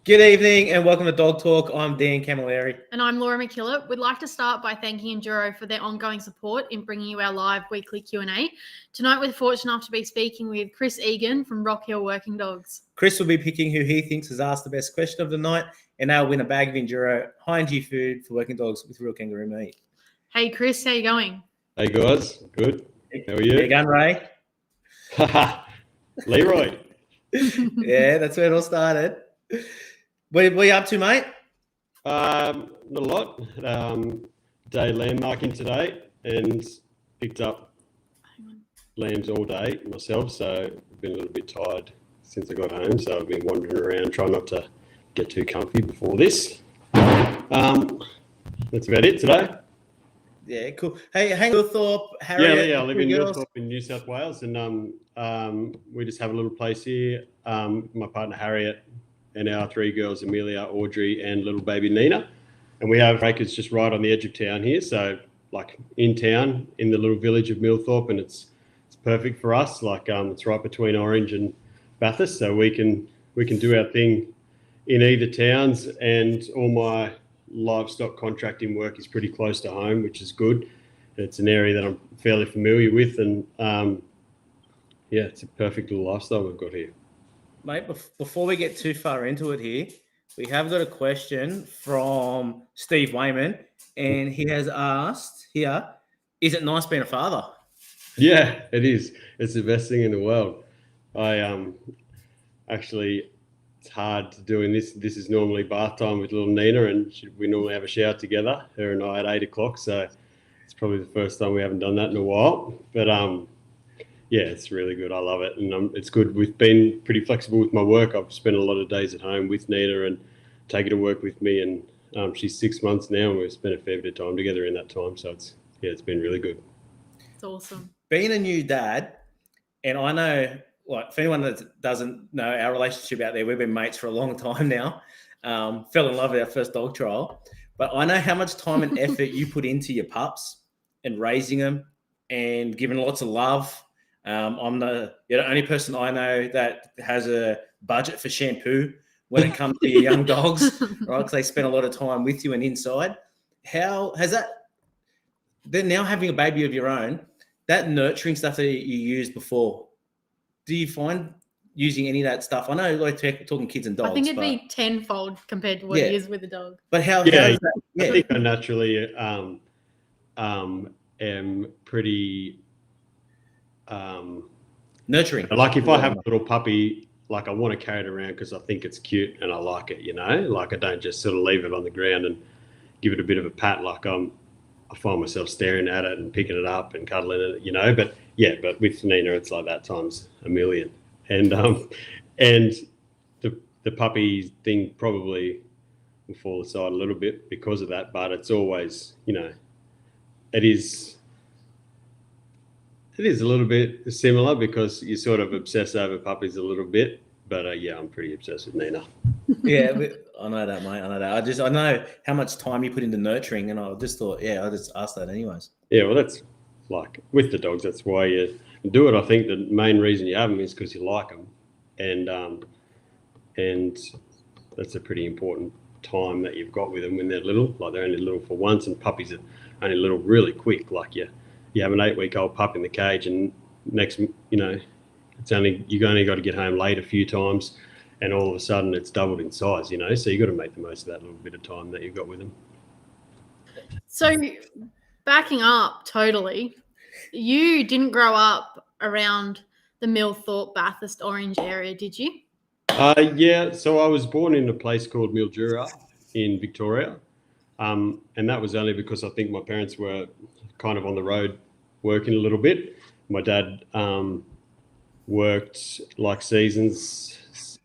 Good evening and welcome to Dog Talk. I'm Dan Camilleri. And I'm Laura McKillop. We'd like to start by thanking Enduro for their ongoing support in bringing you our live weekly Q&A. Tonight we're fortunate enough to be speaking with Chris Egan from Rock Hill Working Dogs. Chris will be picking who he thinks has asked the best question of the night, and they'll win a bag of Enduro high-energy food for working dogs with real kangaroo meat. Hey Chris, how you going? Hey guys, good. How are you? Egan, Ray. Leroy. Yeah, that's where it all started. What are you up to, mate? Not a lot. Day landmarking today and picked up lambs all day myself, so I've been a little bit tired since I got home, so I've been wandering around trying not to get too comfy before this. That's about it today. Yeah, cool. Hey, hang on, Thorpe, Harriet. Yeah, I live in Millthorpe in New South Wales, and we just have a little place here. My partner Harriet and our three girls, Amelia, Audrey, and little baby Nina. And we have acres just right on the edge of town here, so like in town, in the little village of Millthorpe, and it's perfect for us. Like it's right between Orange and Bathurst, so we can do our thing in either towns. And all my livestock contracting work is pretty close to home, which is good. It's an area that I'm fairly familiar with, and yeah, it's a perfect little lifestyle we've got here. Mate, before we get too far into it here, we have got a question from Steve Wayman, and he has asked here, is it nice being a father? Yeah, it is. It's the best thing in the world. I actually, it's hard doing this. This is normally bath time with little Nina, and we normally have a shower together, her and I, at 8 o'clock. So it's probably the first time we haven't done that in a while. But yeah, it's really good. I love it. And it's good. We've been pretty flexible with my work. I've spent a lot of days at home with Nina and take her to work with me. And she's 6 months now, and we've spent a fair bit of time together in that time. So it's been really good. It's awesome. Being a new dad, and I know, like, for anyone that doesn't know our relationship out there, we've been mates for a long time now. Fell in love with our first dog trial. But I know how much time and effort you put into your pups and raising them and giving lots of love. I'm the only person I know that has a budget for shampoo when it comes to your young dogs, right? Because they spend a lot of time with you and inside. How has that? They're now having a baby of your own. That nurturing stuff that you used before, do you find using any of that stuff? I know, like, talking kids and dogs. I think it'd be tenfold compared to what it is with a dog. But how does that? Yeah. I think I naturally am pretty nurturing. Like if I have a little puppy, like I want to carry it around because I think it's cute and I like it, like I don't just sort of leave it on the ground and give it a bit of a pat. Like I find myself staring at it and picking it up and cuddling it, but with Nina, it's like that times a million. And the puppy thing probably will fall aside a little bit because of that, but it's always, it is a little bit similar because you sort of obsess over puppies a little bit, but I'm pretty obsessed with Nina. Yeah, I know that, mate. I know that. I know how much time you put into nurturing, and I just thought, I just asked that anyways. Yeah, well, that's like with the dogs. That's why you do it. I think the main reason you have them is because you like them, and that's a pretty important time that you've got with them when they're little. Like they're only little for once, and puppies are only little really quick. Like you have an 8-week-old pup in the cage, and next, you've only got to get home late a few times, and all of a sudden it's doubled in size. So you got to make the most of that little bit of time that you've got with them. So, backing up totally, you didn't grow up around the Millthorpe, Bathurst, Orange area, did you? Yeah. So I was born in a place called Mildura in Victoria, and that was only because I think my parents were kind of on the road working a little bit. My dad worked like seasons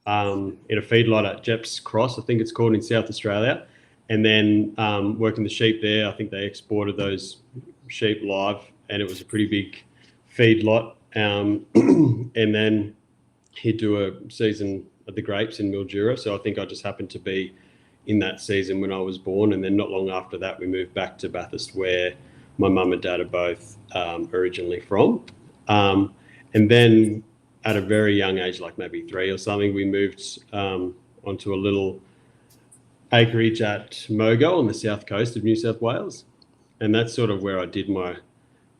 in a feedlot at Jepp's Cross, I think it's called, in South Australia, and then working the sheep there. I think they exported those sheep live, and it was a pretty big feedlot. And then he'd do a season of the grapes in Mildura, so I think I just happened to be in that season when I was born. And then not long after that, we moved back to Bathurst, where my mum and dad are both originally from. And then at a very young age, like maybe 3 or something, we moved onto a little acreage at Mogo on the south coast of New South Wales. And that's sort of where I did my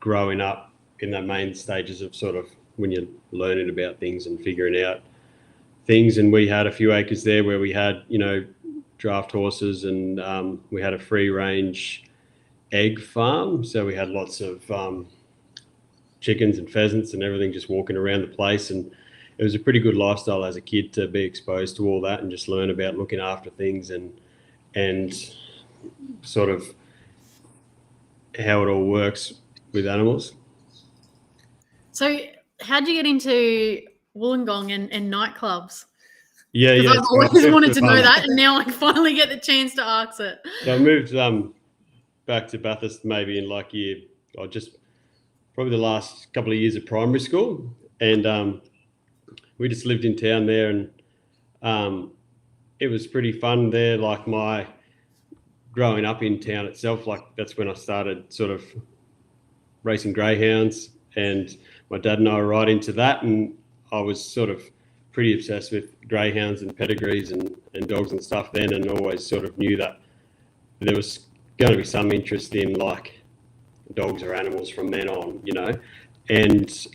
growing up in the main stages of sort of when you're learning about things and figuring out things. And we had a few acres there where we had, draft horses, and we had a free range egg farm. So we had lots of chickens and pheasants and everything just walking around the place. And it was a pretty good lifestyle as a kid to be exposed to all that and just learn about looking after things and sort of how it all works with animals. So how'd you get into Wollongong and nightclubs? Yeah. I've always wanted to know that, and now I finally get the chance to ask it. So I moved back to Bathurst maybe in probably the last couple of years of primary school, and we just lived in town there, and it was pretty fun there. Like my growing up in town itself, like that's when I started sort of racing greyhounds, and my dad and I were right into that, and I was sort of pretty obsessed with greyhounds and pedigrees and dogs and stuff then, and always sort of knew that there was going to be some interest in like dogs or animals from then on, and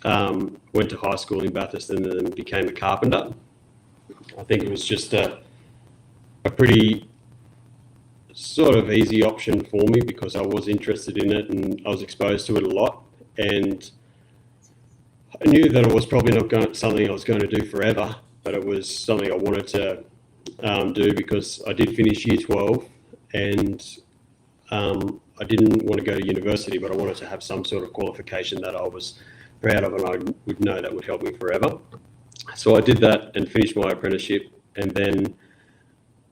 went to high school in Bathurst and then became a carpenter. I think it was just a pretty sort of easy option for me because I was interested in it and I was exposed to it a lot, and I knew that it was probably not something I was going to do forever, but it was something I wanted to do because I did finish year 12, and I didn't want to go to university, but I wanted to have some sort of qualification that I was proud of and I would know that would help me forever. So I did that and finished my apprenticeship, and then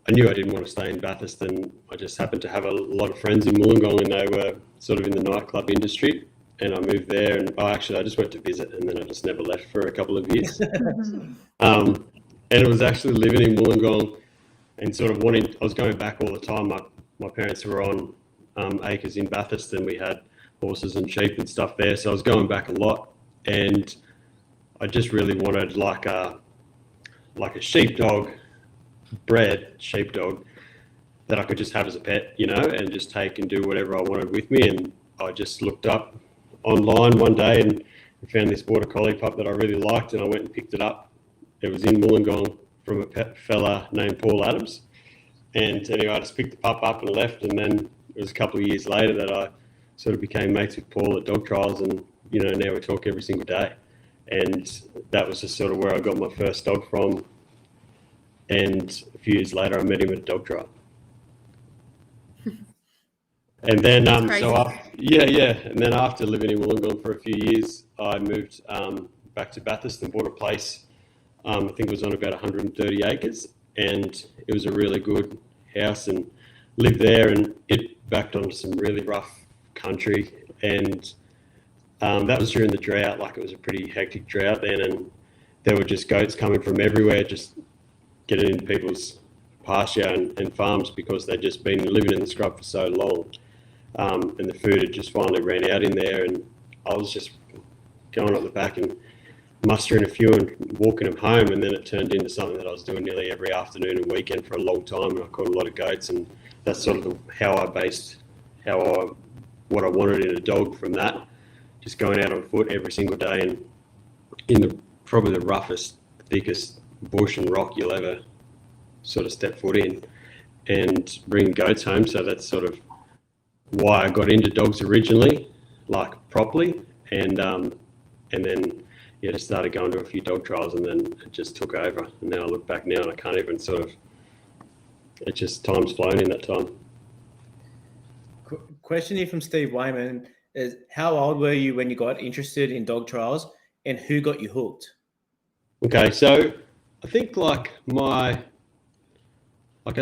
I knew I didn't want to stay in Bathurst, and I just happened to have a lot of friends in Wollongong, and they were sort of in the nightclub industry, and I moved there, and I just went to visit, and then I just never left for a couple of years. And it was actually living in Wollongong and sort of I was going back all the time. My parents were on acres in Bathurst, and we had horses and sheep and stuff there, so I was going back a lot, and I just really wanted like a sheepdog, bred sheepdog that I could just have as a pet, and just take and do whatever I wanted with me. And I just looked up online one day and found this border collie pup that I really liked, and I went and picked it up. It was in Wollongong from a fella named Paul Adams, and anyway, I just picked the pup up and left, and then it was a couple of years later that I sort of became mates with Paul at dog trials, and now we talk every single day. And that was just sort of where I got my first dog from. And a few years later, I met him at a dog trial. And then, And then after living in Wollongong for a few years, I moved back to Bathurst and bought a place. I think it was on about 130 acres, and it was a really good house, and lived there, and it backed onto some really rough country, and that was during the drought. Like, it was a pretty hectic drought then, and there were just goats coming from everywhere, just getting into people's pasture and farms because they'd just been living in the scrub for so long, and the food had just finally ran out in there, and I was just going up the back and mustering a few and walking them home, and then it turned into something that I was doing nearly every afternoon and weekend for a long time, and I caught a lot of goats, and that's sort of how I based what I wanted in a dog from that. Just going out on foot every single day and in probably the roughest, thickest bush and rock you'll ever sort of step foot in, and bring goats home. So that's sort of why I got into dogs originally, like properly, and then just started going to a few dog trials, and then it just took over. And now I look back now and I can't even it's just time's flown in that time. Question here from Steve Wayman is, how old were you when you got interested in dog trials, and who got you hooked? Okay, so I think as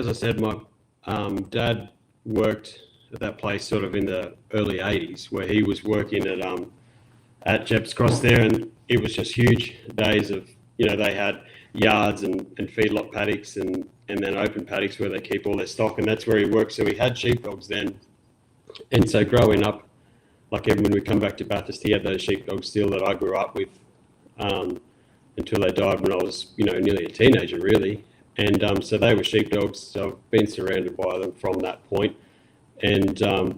I said, my dad worked at that place sort of in the early 80s, where he was working at Jepp's Cross there, and it was just huge days of, they had yards and feedlot paddocks and then open paddocks where they keep all their stock, and that's where he worked. So he had sheepdogs then. And so growing up, like even when we come back to Bathurst, he had those sheepdogs still that I grew up with until they died when I was, nearly a teenager, really. And so they were sheepdogs. So I've been surrounded by them from that point. And I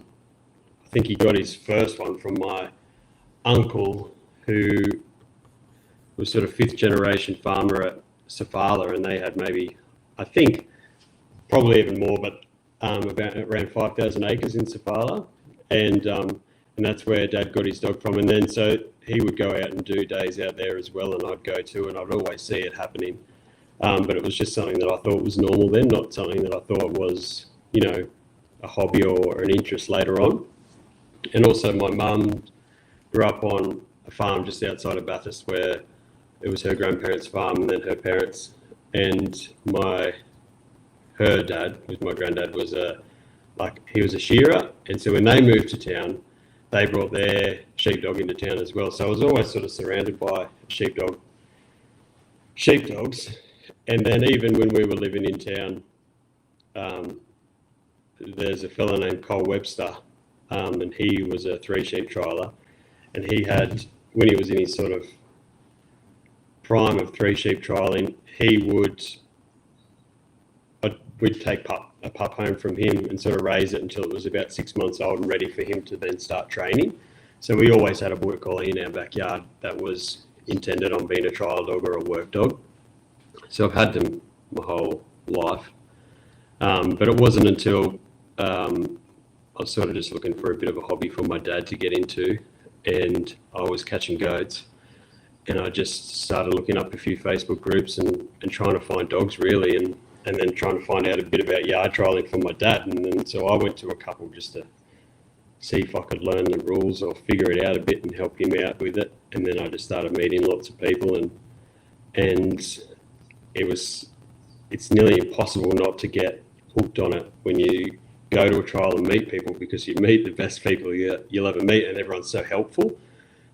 think he got his first one from my uncle, who was sort of 5th generation farmer at Sofala, and they had maybe, I think, probably even more, but around 5,000 acres in Sofala, and that's where Dad got his dog from. And then so he would go out and do days out there as well, and I'd go too, and I'd always see it happening. But it was just something that I thought was normal then, not something that I thought was, you know, a hobby or an interest later on. And also my mum grew up on a farm just outside of Bathurst where it was her grandparents' farm and then her parents. And her dad, who's my granddad, was he was a shearer. And so when they moved to town, they brought their sheepdog into town as well. So I was always sort of surrounded by sheepdogs. And then even when we were living in town, there's a fella named Cole Webster, and he was a 3 sheep trialer, and he had, when he was in his sort of prime of 3 sheep trialing, we'd take a pup home from him and sort of raise it until it was about 6 months old and ready for him to then start training. So we always had a work collie in our backyard that was intended on being a trial dog or a work dog. So I've had them my whole life. But it wasn't until I was sort of just looking for a bit of a hobby for my dad to get into, and I was catching goats. And I just started looking up a few Facebook groups and trying to find dogs really, and then trying to find out a bit about yard trialing for my dad. And then so I went to a couple just to see if I could learn the rules or figure it out a bit and help him out with it. And then I just started meeting lots of people, and it's nearly impossible not to get hooked on it when you go to a trial and meet people, because you meet the best people you'll ever meet, and everyone's so helpful.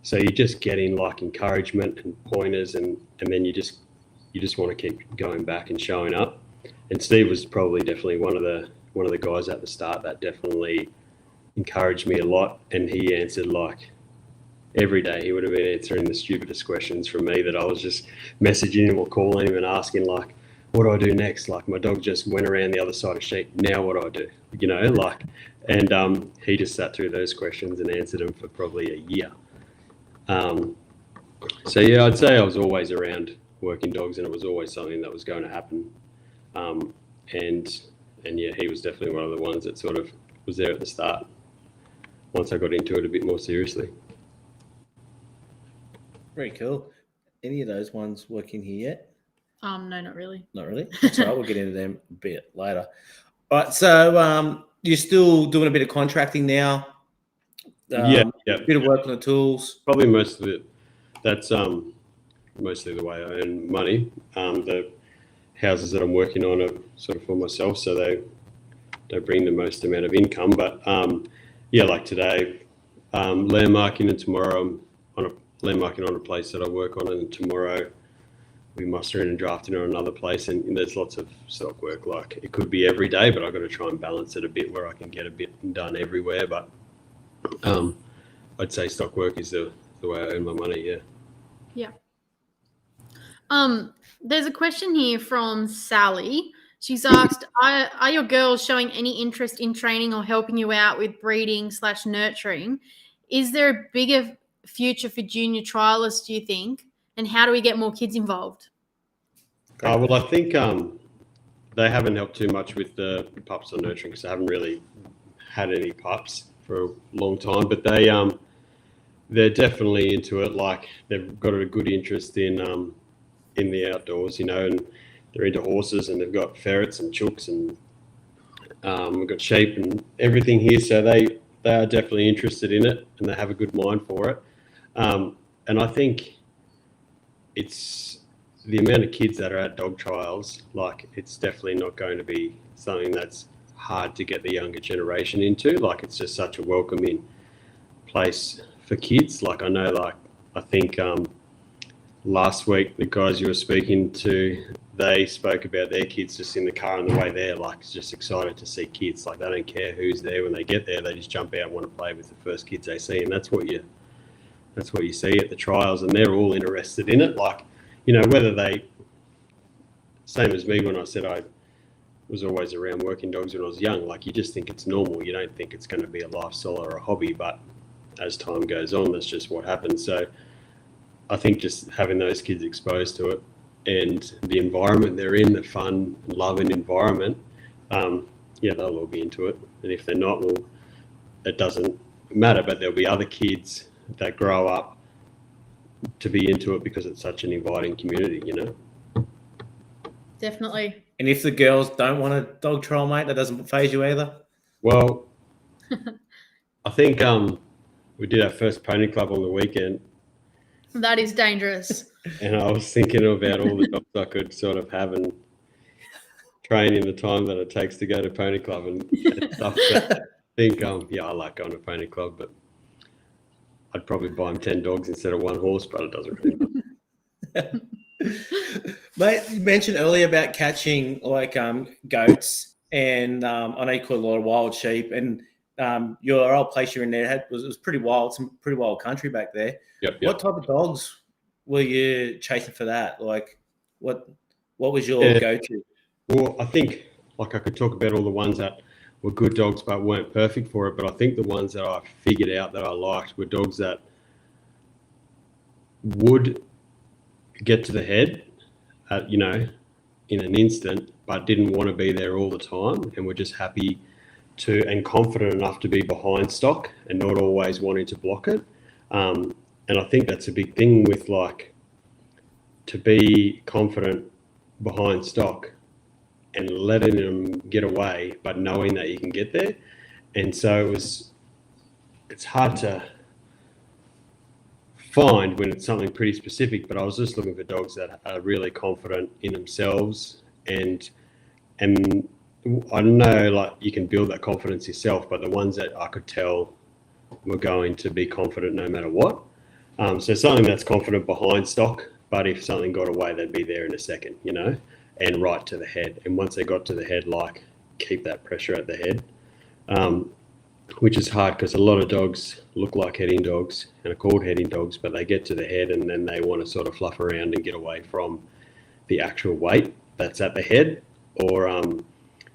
So you're just getting like encouragement and pointers, and then you just want to keep going back and showing up. And Steve was definitely one of the guys at the start that definitely encouraged me a lot, and he answered like every day. He would have been answering the stupidest questions from me that I was just messaging him or calling him and asking, like, what do I do next? Like, my dog just went around the other side of sheep. Now what do I do? You know, like, and he just sat through those questions and answered them for probably a year. So yeah, I'd say I was always around working dogs, and it was always something that was going to happen. And yeah, he was definitely one of the ones that sort of was there at the start once I got into it a bit more seriously. Very cool. Any of those ones working here yet? No, not really. Not really. That's all right. We'll get into them a bit later. All right. So you're still doing a bit of contracting now? Yeah. A bit of work on the tools. Probably most of it. That's mostly the way I earn money. The houses that I'm working on are sort of for myself, so they don't bring the most amount of income. But yeah, like today, landmarking, and tomorrow I'm on a landmarking on a place that I work on, and tomorrow we mustering and drafting on another place. And there's lots of stock work. Like, it could be every day, but I've got to try and balance it a bit where I can get a bit done everywhere. But I'd say stock work is the way I earn my money. Yeah. Yeah. There's a question here from Sally. She's asked, are your girls showing any interest in training or helping you out with breeding/nurturing? Is there a bigger future for junior trialists, do you think? And how do we get more kids involved? Well, I think they haven't helped too much with the pups or nurturing, because they haven't really had any pups for a long time. But they're definitely into it. Like, they've got a good interest in the outdoors, you know, and they're into horses, and they've got ferrets and chooks, and we've got sheep and everything here. So they are definitely interested in it, and they have a good mind for it. And I think it's the amount of kids that are at dog trials, like, it's definitely not going to be something that's hard to get the younger generation into. Like, it's just such a welcoming place for kids. Like, I know, like, I think last week the guys you were speaking to, they spoke about their kids just in the car on the way there, like, just excited to see kids. Like, they don't care who's there when they get there. They just jump out and want to play with the first kids they see. And that's what you see at the trials, and they're all interested in it. Like, you know, whether they same as me when I said I was always around working dogs when I was young. Like, you just think it's normal. You don't think it's going to be a lifestyle or a hobby, but as time goes on, that's just what happens. So I think just having those kids exposed to it and the environment they're in, the fun, loving environment, they'll all be into it. And if they're not, well, it doesn't matter, but there'll be other kids that grow up to be into it because it's such an inviting community, you know? Definitely. And if the girls don't want a dog trial, mate, that doesn't phase you either? Well, I think we did our first pony club on the weekend. That is dangerous. And I was thinking about all the dogs I could sort of have and train in the time that it takes to go to pony club and stuff. But I think, I like going to pony club, but I'd probably buy them 10 dogs instead of one horse, but it doesn't really matter. Mate, you mentioned earlier about catching like goats, and I know you caught a lot of wild sheep, and your old place you're in there was pretty wild, some pretty wild country back there. Yep. What type of dogs were you chasing for that? Like, what was your go-to? Well, I think, like, I could talk about all the ones that were good dogs but weren't perfect for it, but I think the ones that I figured out that I liked were dogs that would get to the head, in an instant, but didn't want to be there all the time and were just happy to and confident enough to be behind stock and not always wanting to block it. And I think that's a big thing with, like, to be confident behind stock and letting them get away, but knowing that you can get there. And so it's hard to find when it's something pretty specific, but I was just looking for dogs that are really confident in themselves. And I know, like, you can build that confidence yourself, but the ones that I could tell were going to be confident no matter what. So something that's confident behind stock, but if something got away, they'd be there in a second, and right to the head. And once they got to the head, like, keep that pressure at the head, which is hard because a lot of dogs look like heading dogs and are called heading dogs, but they get to the head and then they want to sort of fluff around and get away from the actual weight that's at the head. Or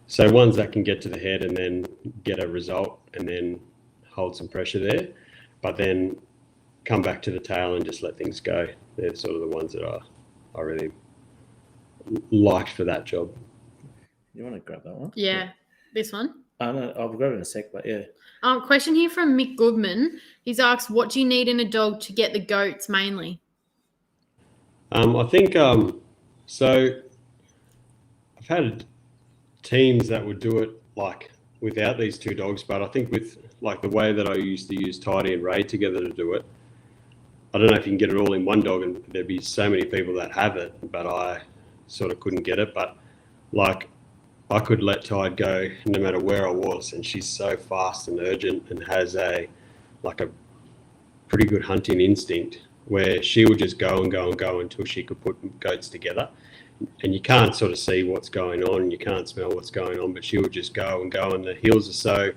so ones that can get to the head and then get a result and then hold some pressure there, but then come back to the tail and just let things go. They're sort of the ones that I really liked for that job. You want to grab that one? Yeah. This one? I'll grab it in a sec, but yeah. Question here from Mick Goodman. He's asked, what do you need in a dog to get the goats mainly? I think, so I've had teams that would do it, like, without these two dogs, but I think with, like, the way that I used to use Tidy and Ray together to do it, I don't know if you can get it all in one dog, and there'd be so many people that have it, but I sort of couldn't get it. But, like, I could let Tide go no matter where I was, and she's so fast and urgent and has a pretty good hunting instinct where she would just go and go and go until she could put goats together. And you can't sort of see what's going on and you can't smell what's going on, but she would just go and go, and the heels are so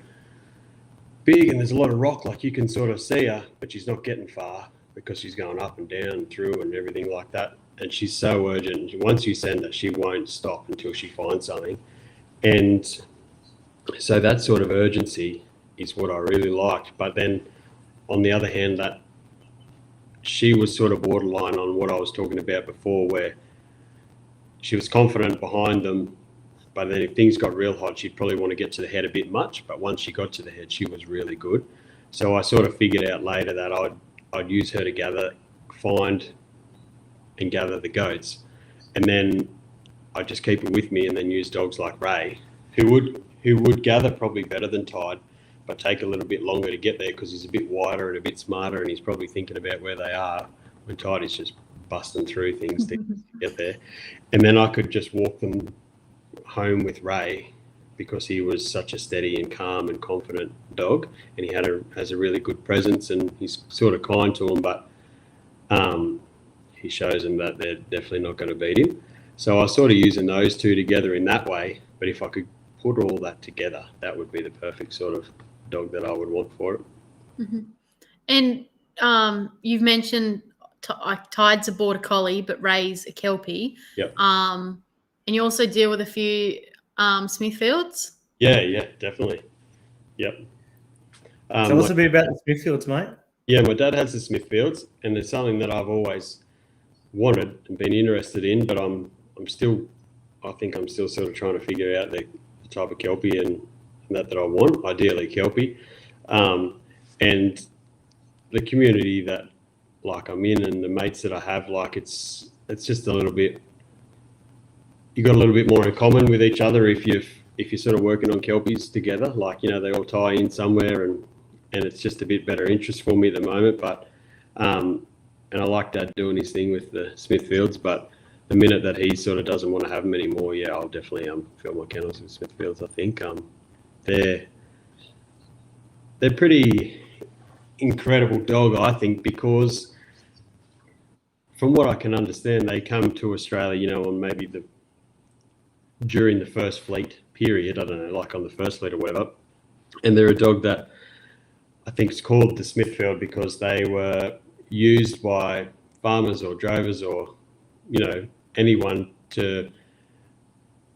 big and there's a lot of rock, like, you can sort of see her, but she's not getting far because she's going up and down and through and everything like that. And she's so urgent. Once you send her, she won't stop until she finds something. And so that sort of urgency is what I really liked. But then on the other hand, that she was sort of borderline on what I was talking about before, where she was confident behind them, but then if things got real hot, she'd probably want to get to the head a bit much. But once she got to the head, she was really good. So I sort of figured out later that I'd use her to find and gather the goats. And then I'd just keep it with me and then use dogs like Ray, who would gather probably better than Tide, but take a little bit longer to get there because he's a bit wider and a bit smarter, and he's probably thinking about where they are when Tide is just busting through things to get there. And then I could just walk them home with Ray because he was such a steady and calm and confident dog, and he has a really good presence, and he's sort of kind to them, but he shows them that they're definitely not going to beat him. So I was sort of using those two together in that way, but if I could put all that together, that would be the perfect sort of dog that I would want for it. Mm-hmm. And you've mentioned Tide's a border collie, but Ray's a Kelpie. Yep. And And you also deal with a few Smithfields? Yeah, definitely. Yep. Tell us a bit about the Smithfields, mate. Yeah, my dad has the Smithfields, and it's something that I've always wanted and been interested in, but I think I'm still sort of trying to figure out the type of Kelpie and that I want, ideally Kelpie. And the community that like I'm in and the mates that I have, like it's just a little bit, you got a little bit more in common with each other if you're sort of working on Kelpies together, like, you know, they all tie in somewhere, and it's just a bit better interest for me at the moment. But and I like Dad doing his thing with the Smithfields, but the minute that he sort of doesn't want to have them anymore, yeah, I'll definitely fill my kennels with Smithfields. I think they're pretty incredible dog, I think, because from what I can understand, they come to Australia, you know, on maybe during the first fleet period, I don't know, like on the first fleet or whatever. And they're a dog that I think is called the Smithfield because they were used by farmers or drovers or, you know, anyone to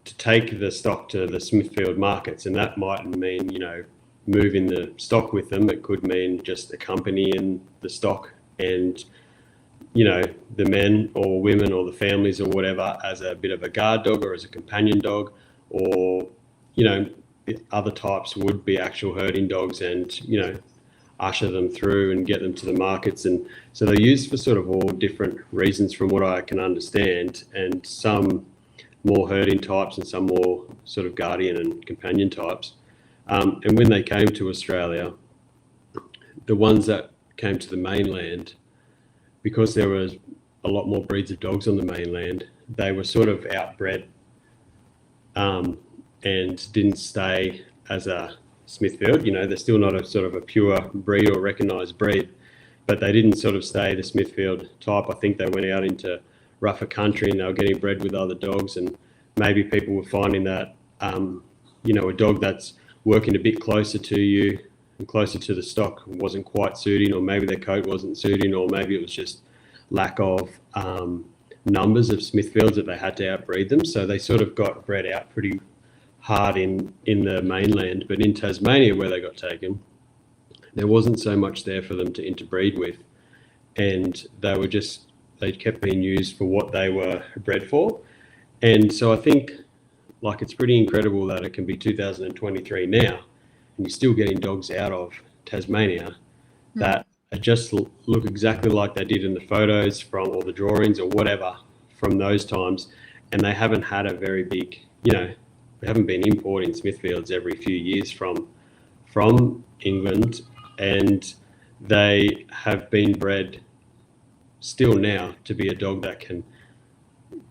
take the stock to the Smithfield markets. And that might mean, you know, moving the stock with them. It could mean just accompanying the stock and, you know, the men or women or the families or whatever as a bit of a guard dog or as a companion dog, or, you know, other types would be actual herding dogs and, you know, usher them through and get them to the markets. And so they're used for sort of all different reasons from what I can understand, and some more herding types and some more sort of guardian and companion types. And when they came to Australia, the ones that came to the mainland, because there was a lot more breeds of dogs on the mainland, they were sort of outbred and didn't stay as a Smithfield. You know, they're still not a sort of a pure breed or recognised breed, but they didn't sort of stay the Smithfield type. I think they went out into rougher country and they were getting bred with other dogs, and maybe people were finding that, you know, a dog that's working a bit closer to you and closer to the stock wasn't quite suiting, or maybe their coat wasn't suiting, or maybe it was just lack of numbers of Smithfields that they had to outbreed them. So they sort of got bred out pretty hard in the mainland, but in Tasmania where they got taken, there wasn't so much there for them to interbreed with, and they kept being used for what they were bred for. And so I think, like, it's pretty incredible that it can be 2023 now and you're still getting dogs out of Tasmania that just look exactly like they did in the photos from, or the drawings or whatever from those times, and they haven't had a very big, you know, they haven't been importing Smithfields every few years from England, and they have been bred still now to be a dog that can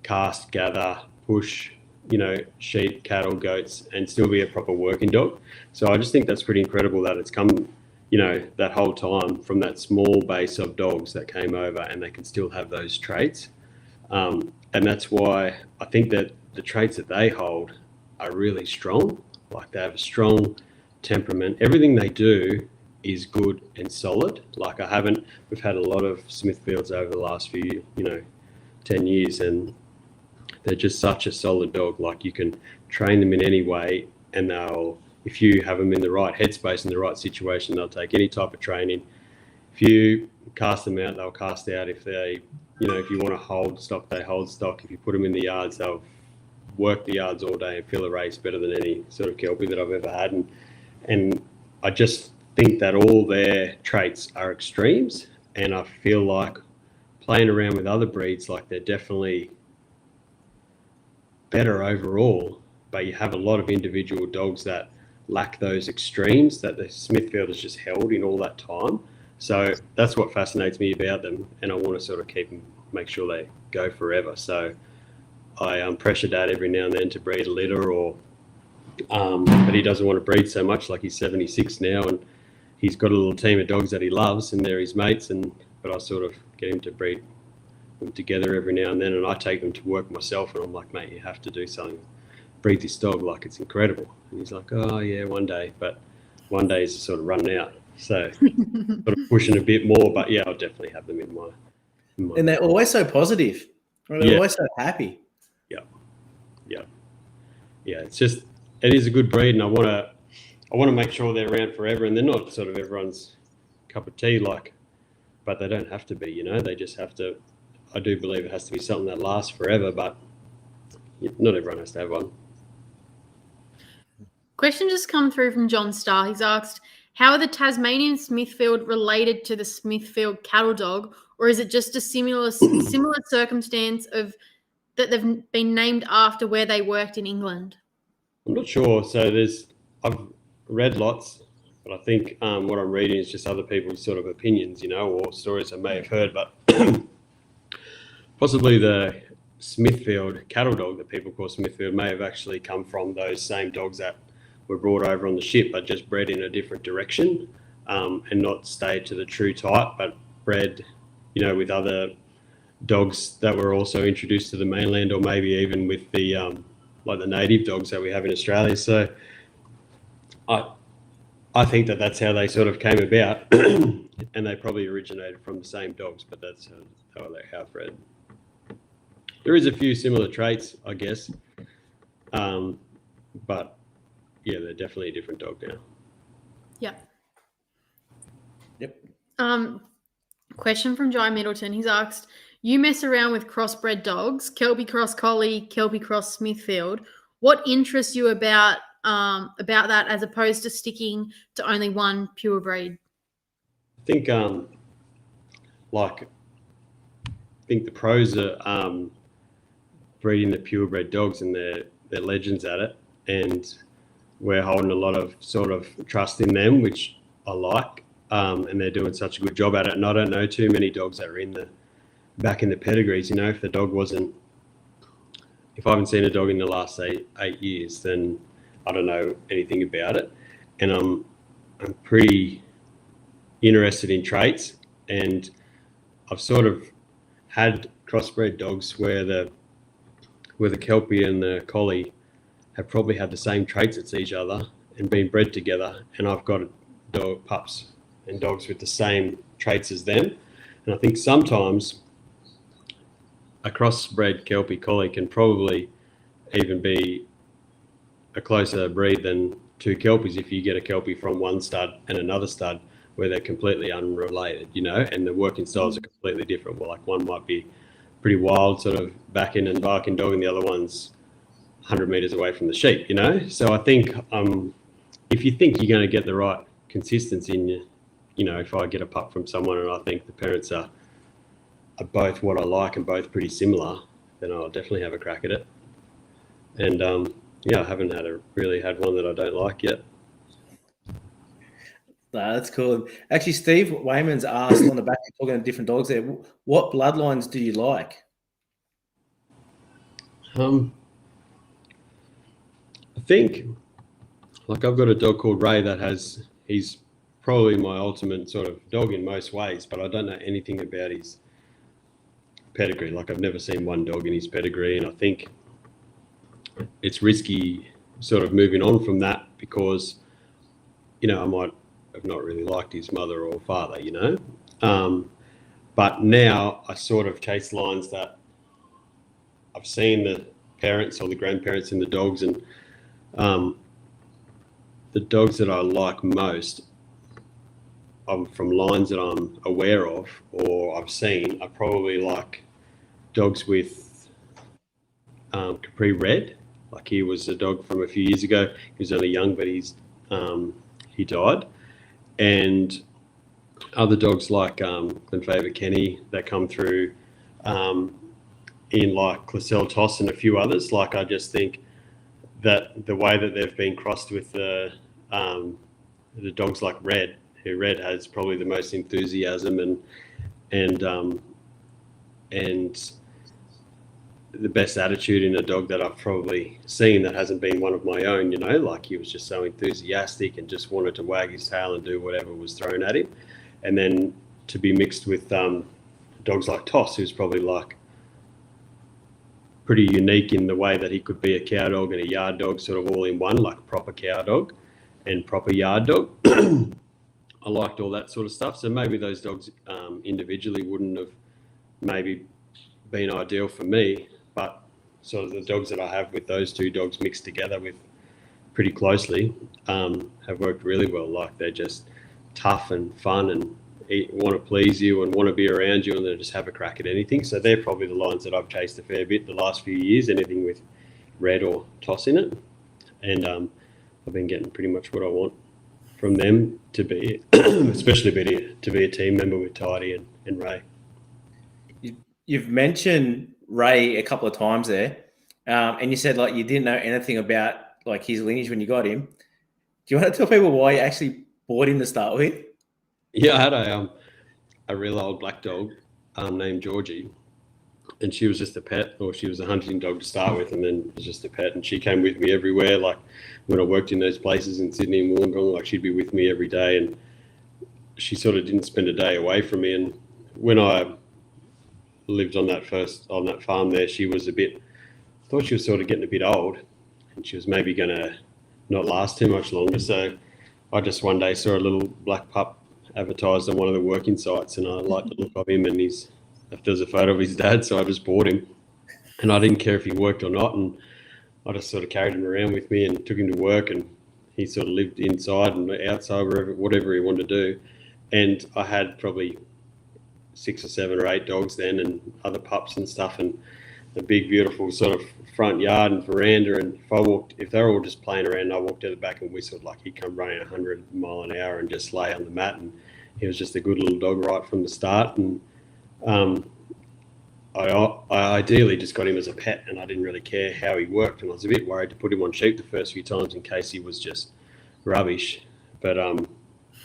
cast, gather, push, you know, sheep, cattle, goats, and still be a proper working dog. So I just think that's pretty incredible that it's come, you know, that whole time from that small base of dogs that came over, and they can still have those traits. And that's why I think that the traits that they hold are really strong. Like, they have a strong temperament. Everything they do is good and solid. Like, we've had a lot of Smithfields over the last few, 10 years, and they're just such a solid dog. Like, you can train them in any way, and if you have them in the right headspace, in the right situation, they'll take any type of training. If you cast them out, they'll cast out. If if you want to hold stock, they hold stock. If you put them in the yards, they'll work the yards all day and fill a race better than any sort of Kelpie that I've ever had. And I just think that all their traits are extremes, and I feel like playing around with other breeds, like, they're definitely better overall, but you have a lot of individual dogs that lack those extremes that the Smithfield has just held in all that time. So that's what fascinates me about them, and I want to sort of make sure they go forever. So I pressure Dad every now and then to breed a litter, but he doesn't want to breed so much. Like, he's 76 now, and he's got a little team of dogs that he loves, and they're his mates. But I sort of get him to breed them together every now and then, and I take them to work myself, and I'm like, mate, you have to do something. Breed this dog, like, it's incredible. And he's like, oh yeah, one day. But one day is sort of running out, so sort of pushing a bit more. But yeah, I'll definitely have them in my and they're always so positive. They're always so happy. Yeah. It's just, it is a good breed, and I want to make sure they're around forever, and they're not sort of everyone's cup of tea, but they don't have to be, they just have to. I do believe it has to be something that lasts forever, but not everyone has to have one. Question just come through from John Starr. He's asked, how are the Tasmanian Smithfield related to the Smithfield cattle dog, or is it just a similar circumstance of that they've been named after where they worked in England? I'm not sure. So I've read lots, but I think what I'm reading is just other people's sort of opinions, or stories I may have heard, but possibly the Smithfield cattle dog that people call Smithfield may have actually come from those same dogs that were brought over on the ship, but just bred in a different direction, and not stayed to the true type, but bred, with other dogs that were also introduced to the mainland, or maybe even with the like the native dogs that we have in Australia. So I think that's how they sort of came about, and they probably originated from the same dogs, but that's how they have bred. There is a few similar traits, I guess, but yeah, they're definitely a different dog now. Yep. Question from Jai Middleton. He's asked, you mess around with crossbred dogs, Kelpie Cross Collie, Kelpie Cross Smithfield. What interests you about that as opposed to sticking to only one pure breed? I think the pros are breeding the purebred dogs, and they're legends at it, and we're holding a lot of sort of trust in them, which I like, and they're doing such a good job at it. And I don't know too many dogs that are back in the pedigrees. If I haven't seen a dog in the last 8 years, then I don't know anything about it. And I'm pretty interested in traits, and I've sort of had crossbred dogs where the Kelpie and the Collie have probably had the same traits as each other and been bred together, and I've got pups and dogs with the same traits as them. And I think sometimes a crossbred Kelpie Collie can probably even be a closer breed than two Kelpies if you get a Kelpie from one stud and another stud where they're completely unrelated, and the working styles are completely different. Well, like one might be pretty wild, sort of backing and barking dog, and the other one's 100 meters away from the sheep, So I think if you think you're going to get the right consistency in if I get a pup from someone and I think the parents are both what I like and both pretty similar, then I'll definitely have a crack at it. And I haven't really had one that I don't like yet. That's cool. Actually, Steve Wayman's asked on the back, talking to different dogs there, what bloodlines do you like? I think, I've got a dog called Ray he's probably my ultimate sort of dog in most ways, but I don't know anything about his pedigree. I've never seen one dog in his pedigree, and I think it's risky sort of moving on from that because, I might have not really liked his mother or father, but now I sort of chase lines that I've seen the parents or the grandparents in the dogs, and the dogs that I like most from lines that I'm aware of or I've seen, I probably like dogs with Capri Red. He was a dog from a few years ago. He was only young, but he died. And other dogs like Glenfaver Kenny that come through in Clisel Toss and a few others. I just think that the way that they've been crossed with the dogs like Red, who Red has probably the most enthusiasm and the best attitude in a dog that I've probably seen that hasn't been one of my own, he was just so enthusiastic and just wanted to wag his tail and do whatever was thrown at him. And then to be mixed with dogs like Toss, who's probably pretty unique in the way that he could be a cow dog and a yard dog sort of all in one, like proper cow dog and proper yard dog. I liked all that sort of stuff. So maybe those dogs individually wouldn't have maybe been ideal for me, but sort of the dogs that I have with those two dogs mixed together with pretty closely have worked really well. Like they're just tough and fun and want to please you and want to be around you, and they just have a crack at anything. So they're probably the lines that I've chased a fair bit the last few years, anything with red or toss in it. And I've been getting pretty much what I want from them to be, especially to be a team member with Tidy and Ray. You've mentioned Ray a couple of times there, and you said like you didn't know anything about like his lineage when you got him. Do you want to tell people why you actually bought him to start with? Yeah, I had a real old black dog named Georgie, and she was just a pet, or she was a hunting dog to start with, and then was just a pet, and she came with me everywhere. Like when I worked in those places in Sydney and Wollongong, like she'd be with me every day, and she sort of didn't spend a day away from me. And when I lived on that farm there, she was thought she was sort of getting a bit old, and she was maybe going to not last too much longer. So I just one day saw a little black pup advertised on one of the working sites, and I liked the look of him, and if there's a photo of his dad, so I just bought him, and I didn't care if he worked or not, and I just sort of carried him around with me and took him to work, and he sort of lived inside and outside, whatever he wanted to do. And I had probably 6 or 7 or 8 dogs then, and other pups and stuff, and a big beautiful sort of front yard and veranda. And if they were all just playing around, I walked out the back and whistled, like he'd come running 100 mile an hour and just lay on the mat, and he was just a good little dog right from the start. And I ideally just got him as a pet, and I didn't really care how he worked, and I was a bit worried to put him on sheep the first few times in case he was just rubbish. But and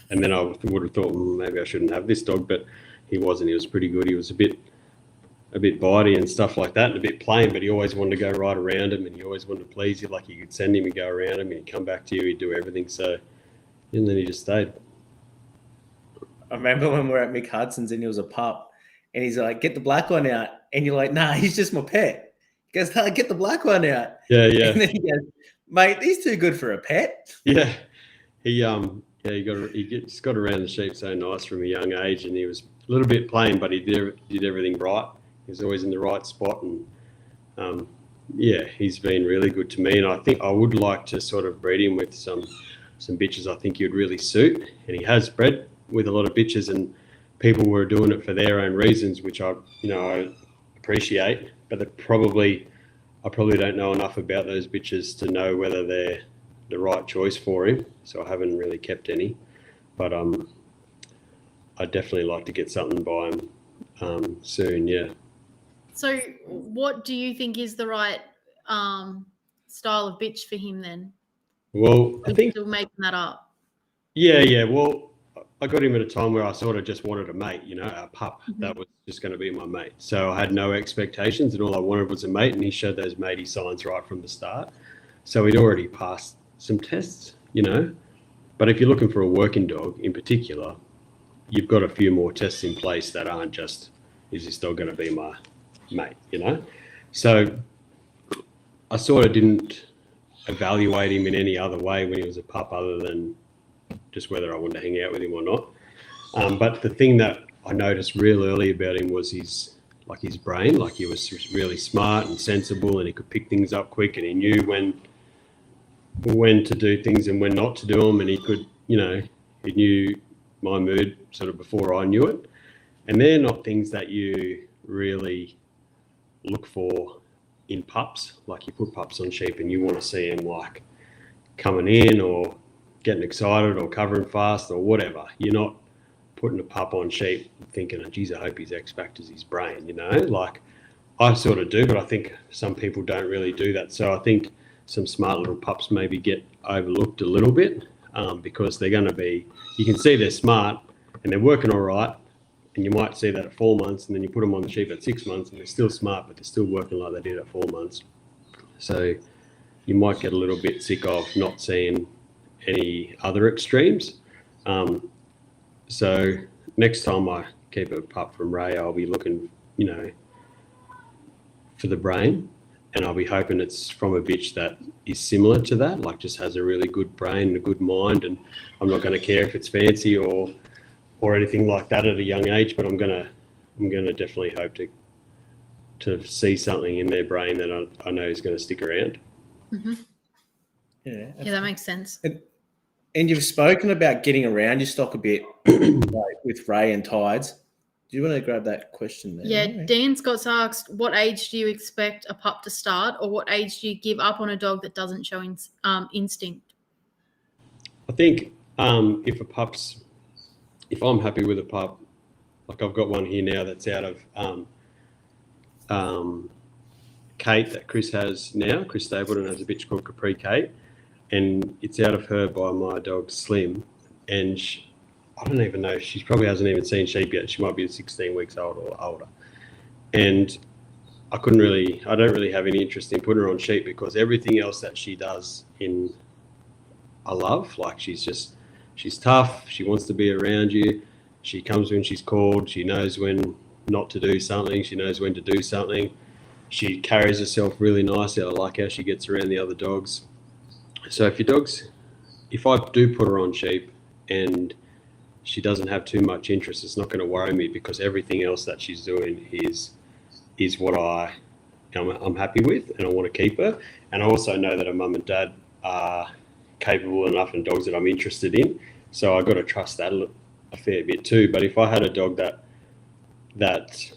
then I would have thought maybe I shouldn't have this dog, but he wasn't. He was pretty good. He was a bit bitey and stuff like that, and a bit plain, but he always wanted to go right around him, and he always wanted to please you. Like you could send him and go around him, and he'd come back to you, he'd do everything. So, and then he just stayed. I remember when we were at Mick Hudson's and he was a pup, and he's like, "Get the black one out," and you're like, "Nah, he's just my pet." He goes, "No, get the black one out." Yeah. And then he goes, "Mate, he's too good for a pet." Yeah, he just got around the sheep so nice from a young age, and he was a little bit plain, but he did everything right. He was always in the right spot, and he's been really good to me. And I think I would like to sort of breed him with some bitches. I think he'd really suit, and he has bred with a lot of bitches, and people were doing it for their own reasons, which I appreciate. But I probably don't know enough about those bitches to know whether they're the right choice for him. So I haven't really kept any, but I'd definitely like to get something by him soon. Yeah. So what do you think is the right style of bitch for him then? Well, I think still making that up. Yeah. Well, I got him at a time where I sort of just wanted a mate, a pup that was just going to be my mate. So I had no expectations, and all I wanted was a mate, and he showed those matey signs right from the start. So he'd already passed some tests, But if you're looking for a working dog in particular, you've got a few more tests in place that aren't just, is this dog going to be my mate, So I sort of didn't evaluate him in any other way when he was a pup other than just whether I wanted to hang out with him or not. But the thing that I noticed real early about him was his brain. Like he was really smart and sensible, and he could pick things up quick, and he knew when to do things and when not to do them, and he could, he knew my mood sort of before I knew it. And they're not things that you really look for in pups. Like you put pups on sheep and you want to see them like coming in or getting excited or covering fast or whatever. You're not putting a pup on sheep thinking, oh, geez, I hope his X factor's his brain, Like I sort of do, but I think some people don't really do that. So I think some smart little pups maybe get overlooked a little bit because they're going to be, you can see they're smart and they're working all right, and you might see that at 4 months, and then you put them on the sheep at 6 months and they're still smart, but they're still working like they did at 4 months. So you might get a little bit sick of not seeing any other extremes. So next time I keep a pup from Ray, I'll be looking, for the brain, and I'll be hoping it's from a bitch that is similar to that, like just has a really good brain and a good mind, and I'm not going to care if it's fancy or anything like that at a young age, but I'm gonna definitely hope to to see something in their brain that I know is going to stick around. Mm-hmm. Yeah, Yeah, that makes sense. And you've spoken about getting around your stock a bit with Ray and Tides. Do you want to grab that question there? Yeah, Dan Scott's asked, what age do you expect a pup to start, or what age do you give up on a dog that doesn't show instinct? I think if I'm happy with a pup, like I've got one here now that's out of Kate that Chris has now. Chris Stapleton has a bitch called Capri Kate, and it's out of her by my dog Slim, and I don't even know, she probably hasn't even seen sheep yet. She might be 16 weeks old or older, and I don't really have any interest in putting her on sheep because everything else that she does I love. Like she's tough. She wants to be around you. She comes when she's called. She knows when not to do something. She knows when to do something. She carries herself really nicely. I like how she gets around the other dogs. So if I do put her on sheep and she doesn't have too much interest, it's not going to worry me because everything else that she's doing is what I'm happy with, and I want to keep her. And I also know that her mum and dad are capable enough and dogs that I'm interested in. So I got to trust that a fair bit too. But if I had a dog that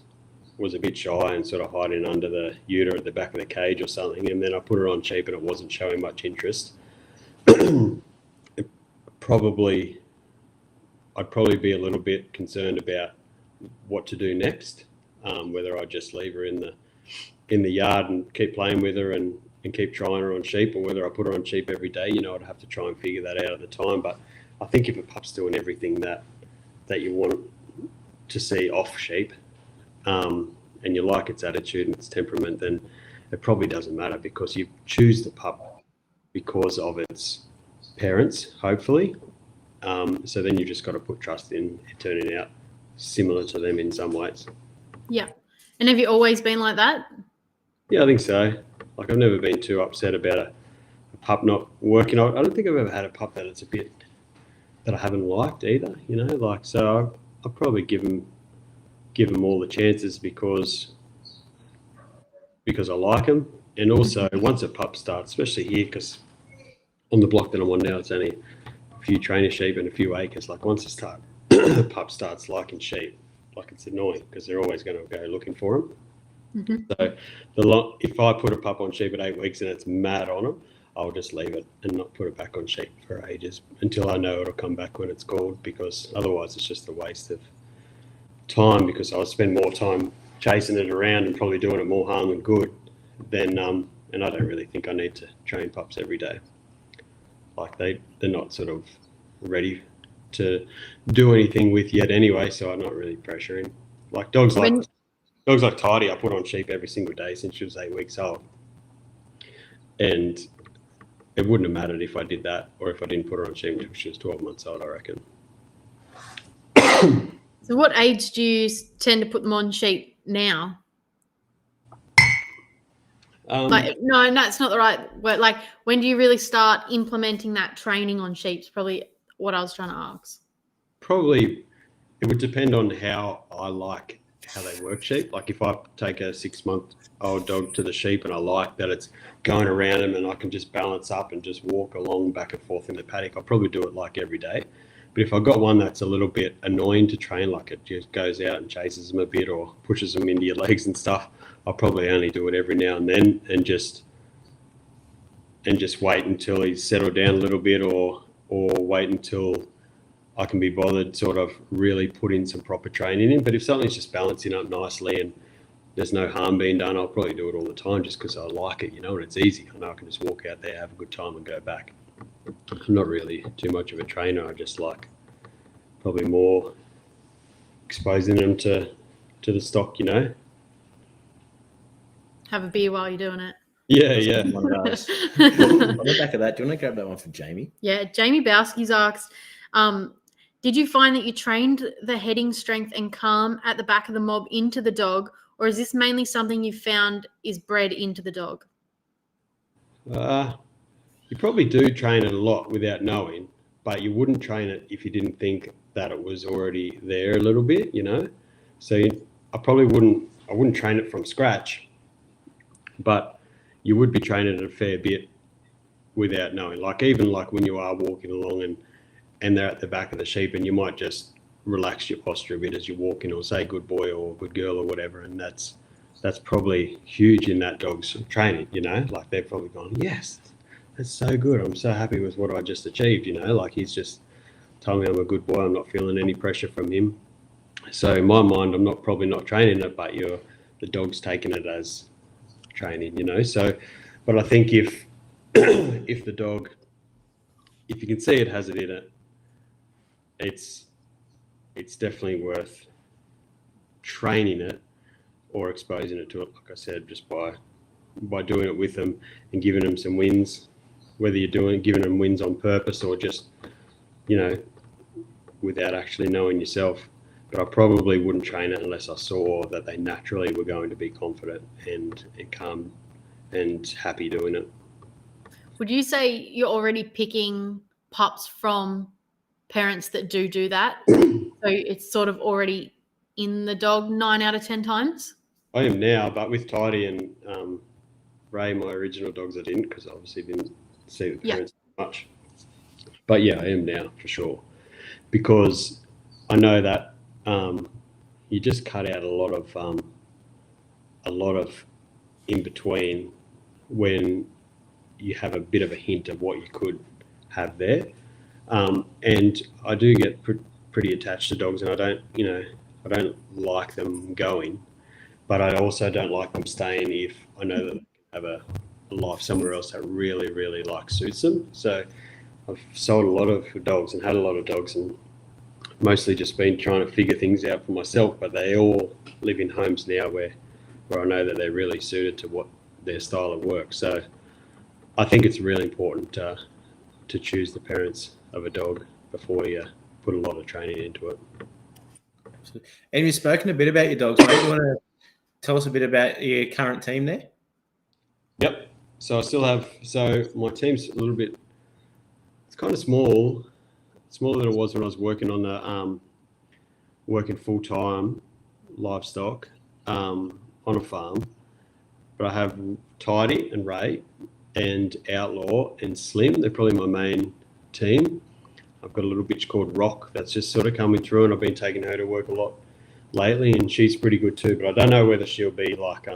was a bit shy and sort of hiding under the Uter at the back of the cage or something, and then I put her on sheep and it wasn't showing much interest, I'd probably be a little bit concerned about what to do next. Whether I just leave her in the yard and keep playing with her and keep trying her on sheep, or whether I put her on sheep every day. I'd have to try and figure that out at the time. But I think if a pup's doing everything that you want to see off sheep, and you like its attitude and its temperament, then it probably doesn't matter because you choose the pup because of its parents, hopefully. So then you just got to put trust in it turning out similar to them in some ways. Yeah. And have you always been like that? Yeah, I think so. Like I've never been too upset about a pup not working. I don't think I've ever had a pup that it's a bit that I haven't liked either. So I'll probably give them all the chances because I like them. And also once a pup starts, especially here, because on the block that I'm on now, it's only a few trainer sheep and a few acres. Like once a pup starts liking sheep, like it's annoying because they're always going to go looking for them. Mm-hmm. So if I put a pup on sheep at 8 weeks and it's mad on them, I'll just leave it and not put it back on sheep for ages until I know it'll come back when it's called, because otherwise it's just a waste of time, because I'll spend more time chasing it around and probably doing it more harm than good than and I don't really think I need to train pups every day. Like they're not sort of ready to do anything with yet anyway, so I'm not really pressuring. Like dogs like Tidy, I put on sheep every single day since she was 8 weeks old, and it wouldn't have mattered if I did that or if I didn't put her on sheep until she was 12 months old, I reckon. So what age do you tend to put them on sheep now? No, that's not the right word. Like, when do you really start implementing that training on sheep? Is probably what I was trying to ask. Probably it would depend on how I like how they work sheep. Like if I take a 6-month-old dog to the sheep and I like that it's going around them and I can just balance up and just walk along back and forth in the paddock, I'll probably do it like every day. But if I've got one that's a little bit annoying to train, like it just goes out and chases them a bit or pushes them into your legs and stuff, I'll probably only do it every now and then and just wait until he's settled down a little bit, or wait until I can be bothered sort of really put in some proper training in. But if something's just balancing up nicely and there's no harm being done, I'll probably do it all the time just because I like it, and it's easy. I know I can just walk out there, have a good time and go back. I'm not really too much of a trainer. I just like probably more exposing them to the stock, Have a beer while you're doing it. Yeah. One of those. On the back of that, do you want to grab that one from Jamie? Yeah, Jamie Bowski's asked, did you find that you trained the heading strength and calm at the back of the mob into the dog, or is this mainly something you found is bred into the dog? You probably do train it a lot without knowing, but you wouldn't train it if you didn't think that it was already there a little bit, So I I wouldn't train it from scratch, but you would be training it a fair bit without knowing. Like even like when you are walking along and they're at the back of the sheep, and you might just relax your posture a bit as you're walking, or say good boy or good girl or whatever, and that's probably huge in that dog's training, you know, like they've probably gone, yes, that's so good, I'm so happy with what I just achieved, you know, like he's just told me I'm a good boy, I'm not feeling any pressure from him. So in my mind, I'm probably not training it, but the dog's taking it as training, you know. So, but I think if the dog, if you can see it has it in it, it's definitely worth training it or exposing it to it, like I said, just by doing it with them and giving them some wins, whether you're giving them wins on purpose or just, you know, without actually knowing yourself. But I probably wouldn't train it unless I saw that they naturally were going to be confident and calm and happy doing it. Would you say you're already picking pups from parents that do that? So it's sort of already in the dog 9 out of 10 times? I am now, but with Tidy and Ray, my original dogs, I didn't, because I obviously didn't see the parents much. But yeah, I am now for sure, because I know that you just cut out a lot of in between when you have a bit of a hint of what you could have there. And I do get pretty attached to dogs, and I don't like them going, but I also don't like them staying if I know that they have a life somewhere else that really, really like suits them. So I've sold a lot of dogs and had a lot of dogs, and mostly just been trying to figure things out for myself, but they all live in homes now where I know that they're really suited to what their style of work. So I think it's really important to choose the parents of a dog before you put a lot of training into it. Absolutely. And you've spoken a bit about your dogs, mate. You want to tell us a bit about your current team there? Yep. So I still have, so my team's a little bit, it's kind of smaller than it was when I was working on the, working full-time livestock on a farm. But I have Tidy and Ray and Outlaw and Slim. They're probably my main team. I've got a little bitch called Rock that's just sort of coming through, and I've been taking her to work a lot lately, and she's pretty good too. But I don't know whether she'll be like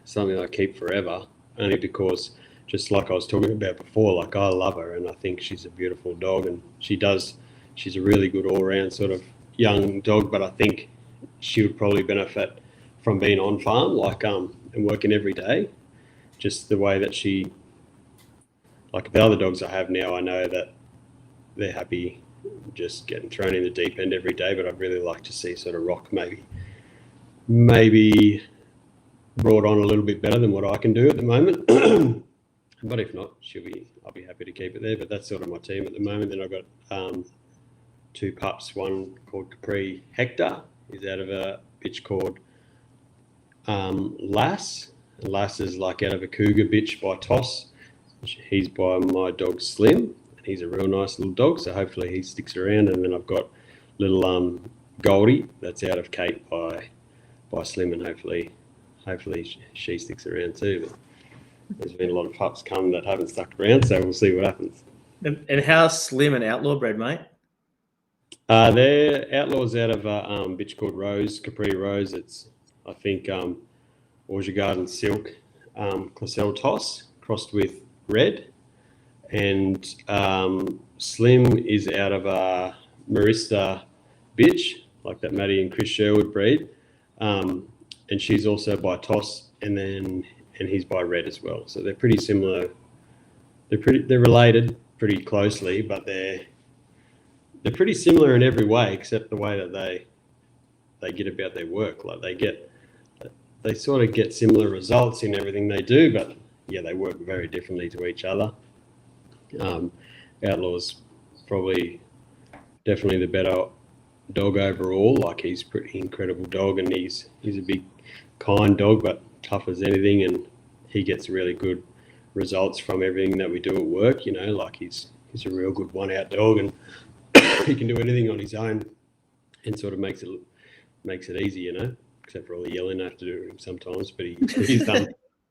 something I keep forever, only because, just like I was talking about before, like I love her and I think she's a beautiful dog, and she's a really good all-round sort of young dog, but I think she would probably benefit from being on farm, like and working every day. Just the way that she, like the other dogs I have now, I know that they're happy just getting thrown in the deep end every day, but I'd really like to see sort of Rock maybe brought on a little bit better than what I can do at the moment. But if not, I'll be happy to keep it there. But that's sort of my team at the moment. Then I've got 2 pups, one called Capri Hector. He's out of a bitch called Lass. And Lass is like out of a cougar bitch by Toss. He's by my dog Slim, and he's a real nice little dog, so hopefully he sticks around. And then I've got little Goldie that's out of Kate by Slim, and hopefully she sticks around too. But there's been a lot of pups come that haven't stuck around, so we'll see what happens. And how's Slim and Outlaw bred, mate? They're Outlaws out of a bitch called Rose, Capri Rose. It's, I think, Orchard Garden Silk, Clasell Toss crossed with Red. And Slim is out of a Marista bitch, like that Maddie and Chris Sherwood breed. And she's also by Toss, and he's by Red as well. So they're pretty similar. They're related pretty closely, but they're pretty similar in every way, except the way that they get about their work. Like they sort of get similar results in everything they do, but yeah, they work very differently to each other. Outlaw's definitely the better dog overall. Like he's a pretty incredible dog, and he's a big, kind dog, but tough as anything, and he gets really good results from everything that we do at work. You know, like he's a real good one-out dog, and he can do anything on his own, and sort of makes it easy. You know, except for all the yelling I have to do to him sometimes. But he's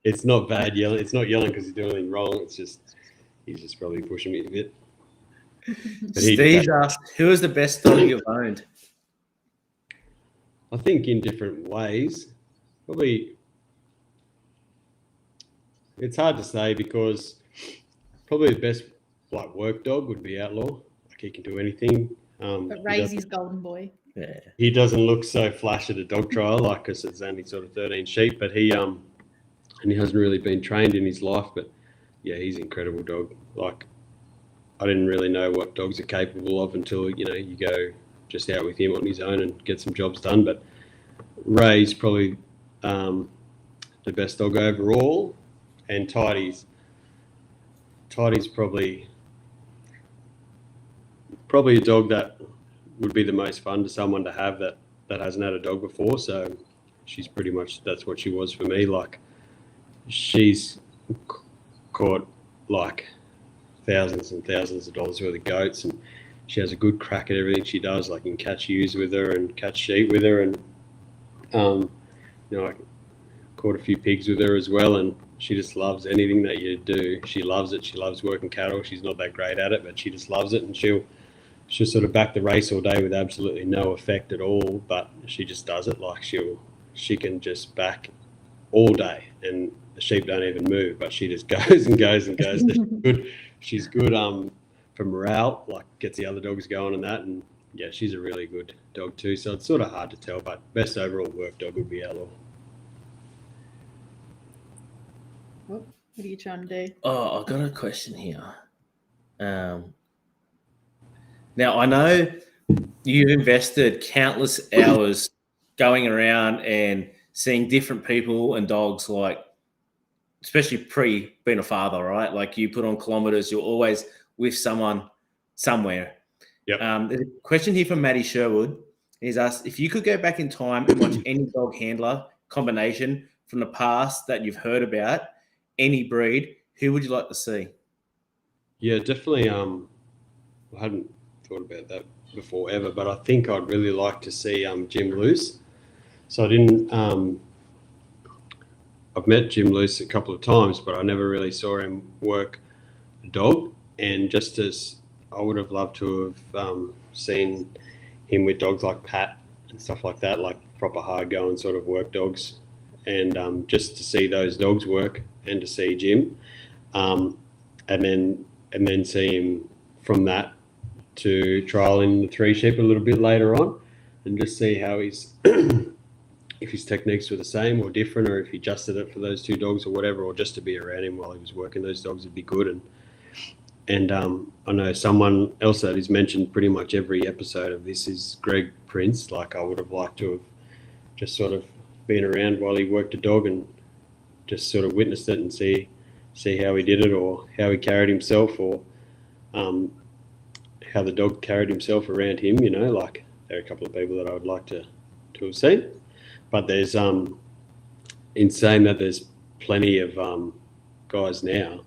it's not bad yelling. It's not yelling because he's doing anything wrong. It's just he's just probably pushing me a bit. But Steve asked, who is the best dog you've owned? I think in different ways. Probably it's hard to say because probably the best like work dog would be Outlaw. Like he can do anything. But Raisy's golden boy. Yeah. He doesn't look so flash at a dog trial, like because it's only sort of 13 sheep, but he hasn't really been trained in his life. But yeah, he's an incredible dog. Like I didn't really know what dogs are capable of until you go just out with him on his own and get some jobs done. But Ray's probably the best dog overall, and Tidy's probably a dog that would be the most fun to someone to have that hasn't had a dog before. So she's pretty much, that's what she was for me. Like she's caught like thousands and thousands of dollars worth of goats, and she has a good crack at everything she does. Like you can catch ewes with her and catch sheep with her, and I caught a few pigs with her as well, and she just loves anything that you do. She loves it. She loves working cattle. She's not that great at it, but she just loves it, and she'll sort of back the race all day with absolutely no effect at all, but she just does it. Like she can just back all day, and the sheep don't even move, but she just goes and goes and goes. She's good for morale, like gets the other dogs going and that, and yeah, she's a really good dog too. So it's sort of hard to tell, but best overall work dog would be Outlaw. What are you trying to do? Oh, I've got a question here. Now, I know you've invested countless hours going around and seeing different people and dogs, like, especially pre being a father, right? Like you put on kilometers, you're always with someone somewhere. Yep. There's a question here from Matty Sherwood. He's asked, if you could go back in time and watch any dog handler combination from the past that you've heard about, any breed, who would you like to see? Yeah, definitely. I hadn't thought about that before ever, but I think I'd really like to see Jim Luce. So I didn't. I've met Jim Luce a couple of times, but I never really saw him work a dog. And just as I would have loved to have seen him with dogs like Pat and stuff like that, like proper hard going sort of work dogs, and just to see those dogs work and to see Jim, and then see him from that to trialing the 3 sheep a little bit later on, and just see how he's if his techniques were the same or different, or if he adjusted it for those 2 dogs or whatever, or just to be around him while he was working those dogs would be good. And I know someone else that is mentioned pretty much every episode of this is Greg Prince. Like I would have liked to have just sort of been around while he worked a dog and just sort of witnessed it and see how he did it, or how he carried himself, or how the dog carried himself around him. Like there are a couple of people that I would like to have seen. But there's in saying that, there's plenty of guys now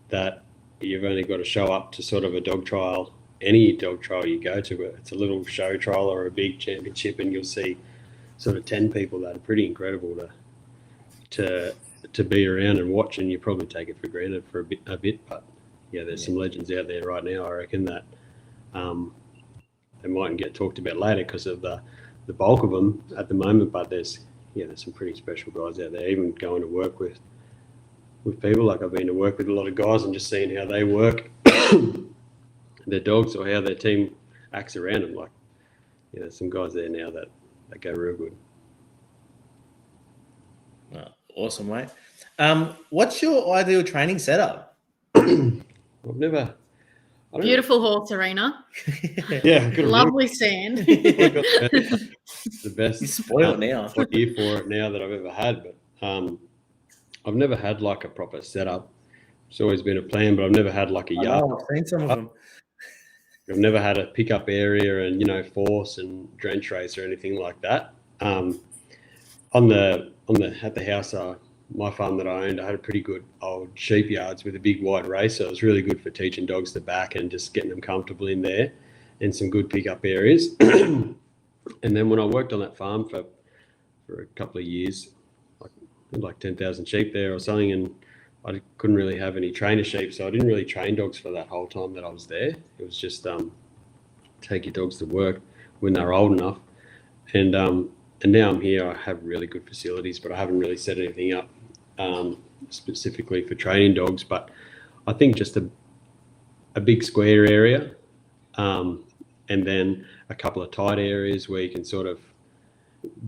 that you've only got to show up to sort of a dog trial, any dog trial you go to, it's a little show trial or a big championship, and you'll see sort of 10 people that are pretty incredible to be around and watch, and you probably take it for granted for a bit. But yeah, there's some legends out there right now, I reckon, that they mightn't get talked about later because of the bulk of them at the moment. But there's some pretty special guys out there, even going to work with people. Like I've been to work with a lot of guys and just seeing how they work their dogs, or how their team acts around them. Like, there's some guys there now that go real good. Awesome, mate. What's your ideal training setup? Beautiful horse arena. Yeah, lovely sand. The best. You're spoiled now. Year for it now that I've ever had, but I've never had like a proper setup. It's always been a plan, but I've never had like a yard. I've seen some of them. I've never had a pickup area and force and drench race or anything like that. At the house, my farm that I owned, I had a pretty good old sheep yards with a big wide race. So it was really good for teaching dogs to back and just getting them comfortable in there, and some good pickup areas. And then when I worked on that farm for for a couple of years, like 10,000 sheep there or something, and I couldn't really have any trainer sheep, so I didn't really train dogs for that whole time that I was there. It was just take your dogs to work when they're old enough, and now I'm here. I have really good facilities, but I haven't really set anything up specifically for training dogs. But I think just a big square area, and then a couple of tight areas where you can sort of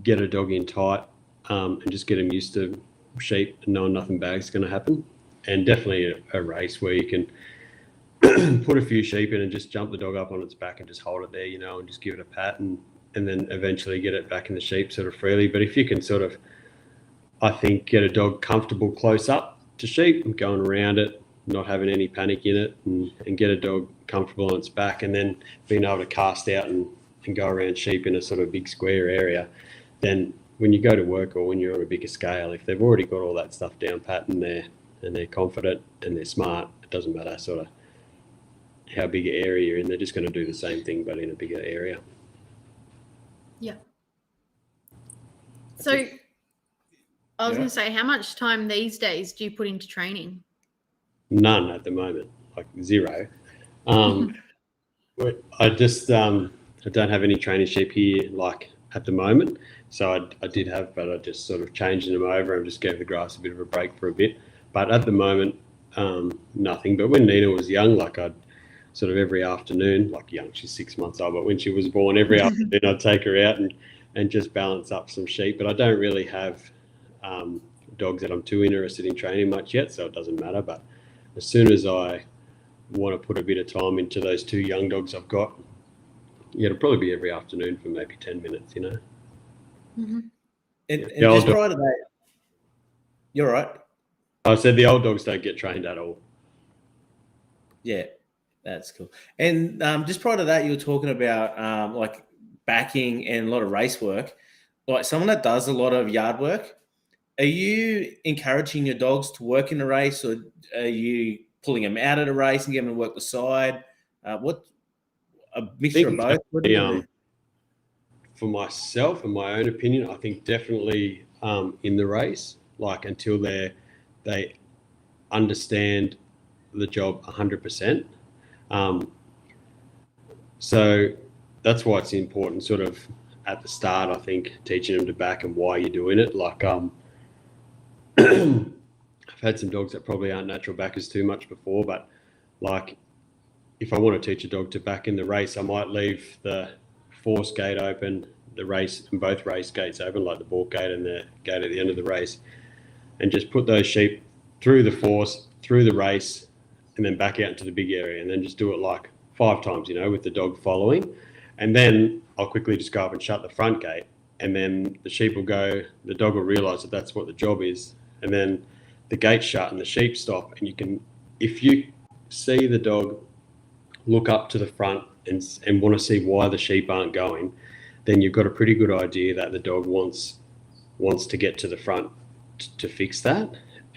get a dog in tight, and just get them used to sheep and knowing nothing bad's going to happen. And definitely a race where you can put a few sheep in and just jump the dog up on its back and just hold it there, and just give it a pat, and then eventually get it back in the sheep sort of freely. But if you can sort of, I think, get a dog comfortable close up to sheep and going around it, not having any panic in it, and get a dog comfortable on its back, and then being able to cast out and go around sheep in a sort of big square area, then when you go to work or when you're on a bigger scale, if they've already got all that stuff down pat and they're confident and they're smart, it doesn't matter sort of how big an area you're in, they're just going to do the same thing but in a bigger area. Yeah. So I was going to say, how much time these days do you put into training? None at the moment, like zero. I just I don't have any training sheep here like at the moment. So I did have, but I just sort of changed them over and just gave the grass a bit of a break for a bit. But at the moment, nothing. But when Nina was young, like I'd sort of every afternoon, like young, she's 6 months old, but when she was born, every afternoon I'd take her out and just balance up some sheep. But I don't really have dogs that I'm too interested in training much yet, so it doesn't matter. But as soon as I want to put a bit of time into those two young dogs I've got, yeah, it'll probably be every afternoon for maybe 10 minutes, Mm-hmm. And just prior to that, you're right. I said the old dogs don't get trained at all. Yeah, that's cool. And just prior to that, you were talking about like backing and a lot of race work. Like someone that does a lot of yard work, are you encouraging your dogs to work in a race, or are you pulling them out of the race and getting them to work the side? What a mixture of both? What do you do? For myself and my own opinion, I think definitely in the race, like until they understand the job 100%. So that's why it's important sort of at the start, I think, teaching them to back and why you're doing it. Like I've had some dogs that probably aren't natural backers too much before, but like if I want to teach a dog to back in the race, I might leave the force gate open, the race and both race gates open, like the balk gate and the gate at the end of the race, and just put those sheep through the force, through the race, and then back out into the big area, and then just do it like 5 times, with the dog following. And then I'll quickly just go up and shut the front gate, and then the sheep will go, the dog will realize that that's what the job is, and then the gate's shut and the sheep stop, and you can, if you see the dog look up to the front and want to see why the sheep aren't going, then you've got a pretty good idea that the dog wants to get to the front to fix that.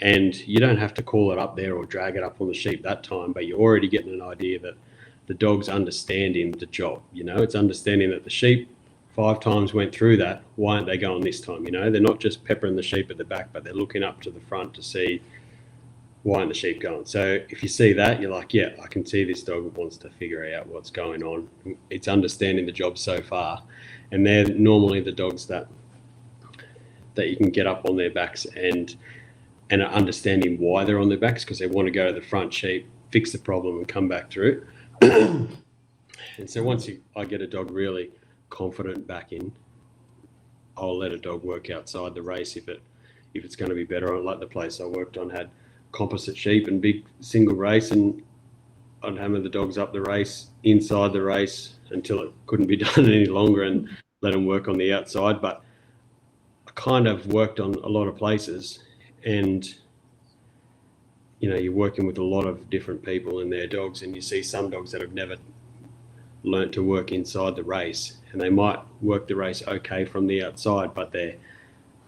And you don't have to call it up there or drag it up on the sheep that time, but you're already getting an idea that the dog's understanding the job. It's understanding that the sheep 5 times went through that. Why aren't they going this time? They're not just peppering the sheep at the back, but they're looking up to the front to see why aren't the sheep going. So if you see that, you're like, yeah, I can see this dog wants to figure out what's going on. It's understanding the job so far. And they're normally the dogs that you can get up on their backs and are understanding why they're on their backs, because they want to go to the front sheep, fix the problem and come back through. And so once I get a dog really confident back in, I'll let a dog work outside the race if it's going to be better. Like the place I worked on had composite sheep and big single race, and I'd hammer the dogs up the race, inside the race, until it couldn't be done any longer, and let them work on the outside. But I kind of worked on a lot of places, and you're working with a lot of different people and their dogs, and you see some dogs that have never learnt to work inside the race, and they might work the race okay from the outside, but they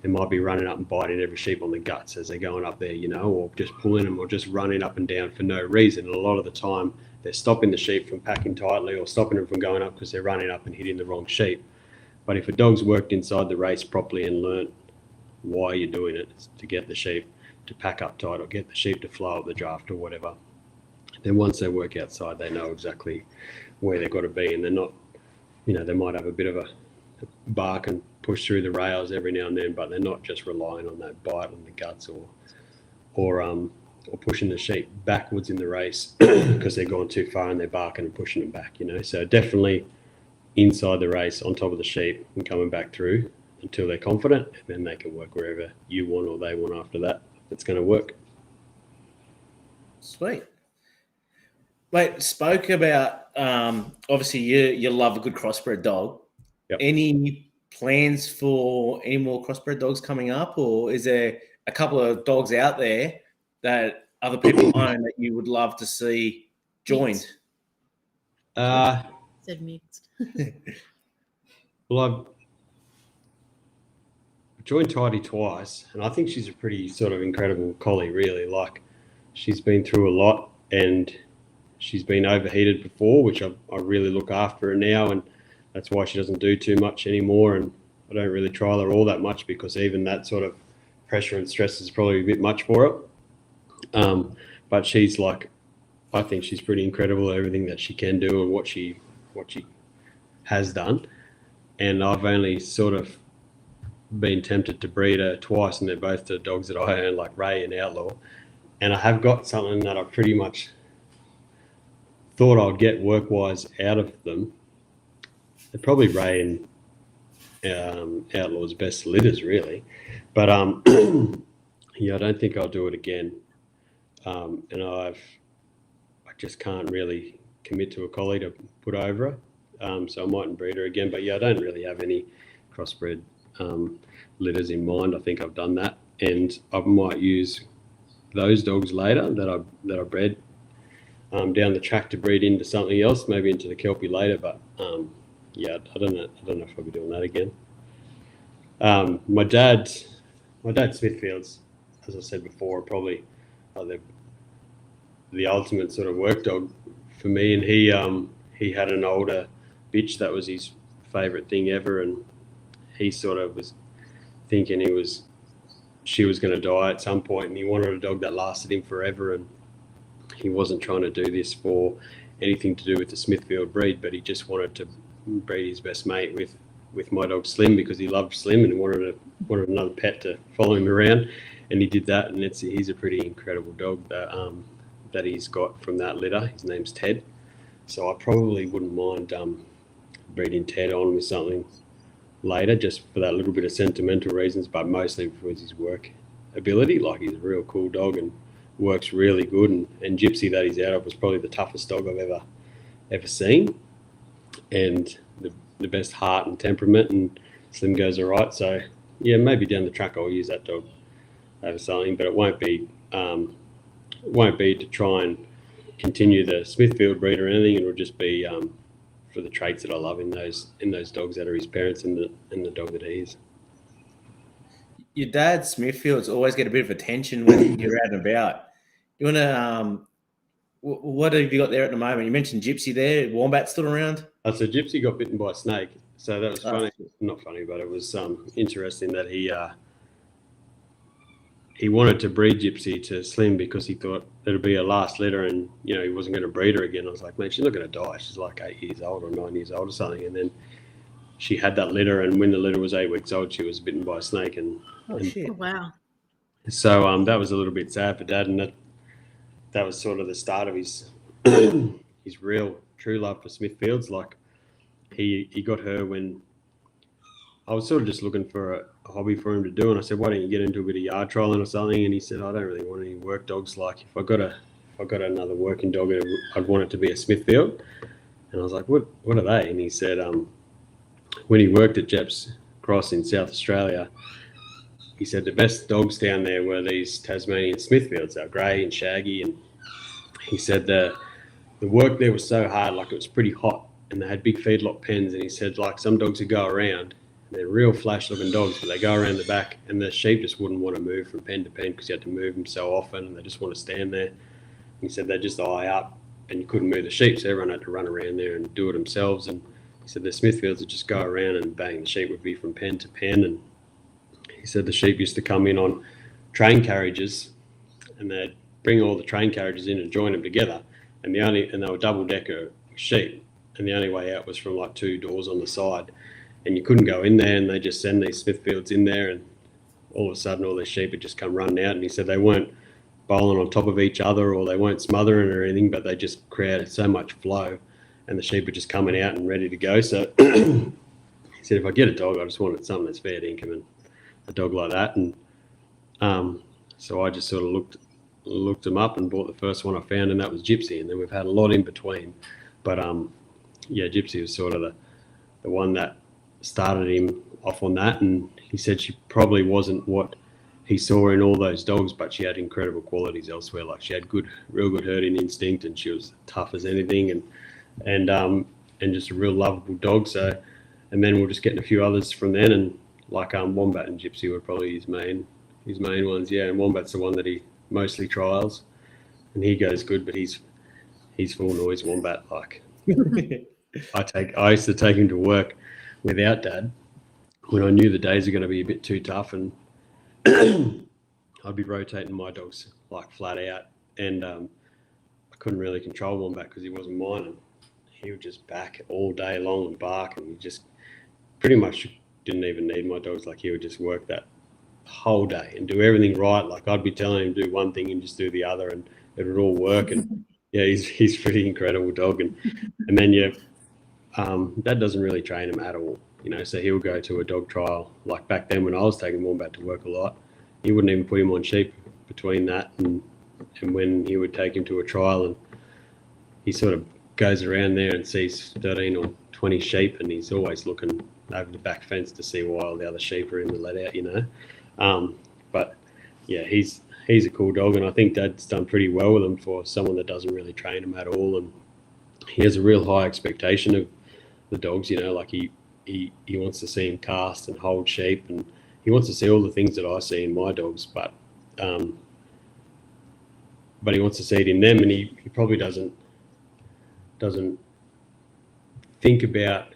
might be running up and biting every sheep on the guts as they're going up there, or just pulling them, or just running up and down for no reason. And a lot of the time they're stopping the sheep from packing tightly, or stopping them from going up because they're running up and hitting the wrong sheep. But if a dog's worked inside the race properly and learnt why you're doing it, it's to get the sheep to pack up tight or get the sheep to flow up the draft or whatever, then once they work outside, they know exactly where they've got to be, and they're not, they might have a bit of a bark and push through the rails every now and then, but they're not just relying on that bite on the guts or pushing the sheep backwards in the race because they're gone too far and they're barking and pushing them back, So definitely inside the race, on top of the sheep and coming back through until they're confident, and then they can work wherever you want or they want after that. It's going to work. Sweet. Mate, spoke about, obviously you love a good crossbred dog. Yep. Any plans for any more crossbred dogs coming up, or is there a couple of dogs out there that other people own that you would love to see joined? Said mixed. Well, I've joined Tidy twice, and I think she's a pretty sort of incredible collie, really. Like, she's been through a lot, and she's been overheated before, which I really look after her now, and that's why she doesn't do too much anymore, and I don't really trial her all that much because even that sort of pressure and stress is probably a bit much for her. But she's like, I think she's pretty incredible at everything that she can do and what she has done. And I've only sort of been tempted to breed her twice, and they're both the dogs that I own, like Ray and Outlaw. And I have got something that I pretty much thought I'd get work-wise out of them. They're probably Ray and Outlaw's best litters, really. But yeah, I don't think I'll do it again. And I just can't really commit to a collie to put over her. So I mightn't breed her again. But yeah, I don't really have any crossbred litters in mind. I think I've done that, and I might use those dogs later that I bred down the track to breed into something else, maybe into the Kelpie later. But yeah, I don't know if I'll be doing that again. My dad Smithfields, as I said before, are probably the ultimate sort of work dog for me. And he had an older bitch that was his favourite thing ever, and he sort of was thinking she was going to die at some point, and he wanted a dog that lasted him forever. And he wasn't trying to do this for anything to do with the Smithfield breed, but he just wanted to breed his best mate with my dog Slim, because he loved Slim and he wanted another pet to follow him around, and he did that. And he's a pretty incredible dog that he's got from that litter. His name's Ted, so I probably wouldn't mind breeding Ted on with something later, just for that little bit of sentimental reasons, but mostly for his work ability. Like, he's a real cool dog and works really good, and Gypsy that he's out of was probably the toughest dog I've ever seen, and the best heart and temperament, and Slim goes all right. So yeah, maybe down the track I'll use that dog over something, but it won't be to try and continue the Smithfield breed or anything. It'll just be for the traits that I love in those dogs that are his parents and the dog that he is. Your dad Smithfields always get a bit of attention when you're out and about. You want to, what have you got there at the moment? You mentioned Gypsy there. Wombat still around? So Gypsy got bitten by a snake. So that was funny. Not funny, but it was interesting that he wanted to breed Gypsy to Slim because he thought it'd be a last litter, and he wasn't going to breed her again. I was like, mate, she's not going to die. She's like 8 years old or 9 years old or something. And then she had that litter, and when the litter was 8 weeks old, she was bitten by a snake. Shit! Oh, wow. So that was a little bit sad for Dad, and that was sort of the start of his his real true love for Smithfields. Like, he got her when I was sort of just looking for a hobby for him to do, and I said, why don't you get into a bit of yard trialing or something? And he said, I don't really want any work dogs. Like, if I got another working dog, I'd want it to be a Smithfield. And I was like, what are they? And he said, when he worked at Jepp's Cross in South Australia, he said the best dogs down there were these Tasmanian Smithfields. They're grey and shaggy, and he said the work there was so hard, like it was pretty hot, and they had big feedlot pens. And he said, like, some dogs would go around, and they're real flash-looking dogs, but they go around the back, and the sheep just wouldn't want to move from pen to pen because you had to move them so often, and they just want to stand there. He said they just eye up, and you couldn't move the sheep, so everyone had to run around there and do it themselves. And he said the Smithfields would just go around and bang, the sheep would be from pen to pen. And he said the sheep used to come in on train carriages, and they'd bring all the train carriages in and join them together. And they were double decker sheep, and the only way out was from like 2 doors on the side, and you couldn't go in there. And they just send these Smithfields in there, and all of a sudden all these sheep had just come running out. And he said they weren't bowling on top of each other, or they weren't smothering or anything, but they just created so much flow, and the sheep were just coming out and ready to go. So he said, if I get a dog, I just wanted something that's fair income, and a dog like that. And so I just sort of looked him up and bought the first one I found, and that was Gypsy. And then we've had a lot in between, but yeah, Gypsy was sort of the one that started him off on that. And he said she probably wasn't what he saw in all those dogs, but she had incredible qualities elsewhere. Like she had real good herding instinct, and she was tough as anything, and just a real lovable dog. So, and then we're just getting a few others from then, and like Wombat and Gypsy were probably his main ones. Yeah, and Wombat's the one that he mostly trials, and he goes good, but he's full noise Wombat. Like I used to take him to work without Dad when I knew the days are going to be a bit too tough, and I'd be rotating my dogs like flat out, and I couldn't really control Wombat because he wasn't mine, and he would just back all day long and bark, and he just pretty much didn't even need my dogs. Like he would just work that whole day and do everything right. Like I'd be telling him to do one thing and just do the other, and it would all work. And yeah, he's pretty incredible dog. And then Dad doesn't really train him at all, you know. So he'll go to a dog trial. Like back then when I was taking Wombat to work a lot, he wouldn't even put him on sheep between that and when he would take him to a trial, and he sort of goes around there and sees 13 or 20 sheep, and he's always looking over the back fence to see why all the other sheep are in the let out, you know. But yeah, he's a cool dog, and I think Dad's done pretty well with him for someone that doesn't really train him at all. And he has a real high expectation of the dogs, you know, like he wants to see him cast and hold sheep, and he wants to see all the things that I see in my dogs, but he wants to see it in them, and he probably doesn't think about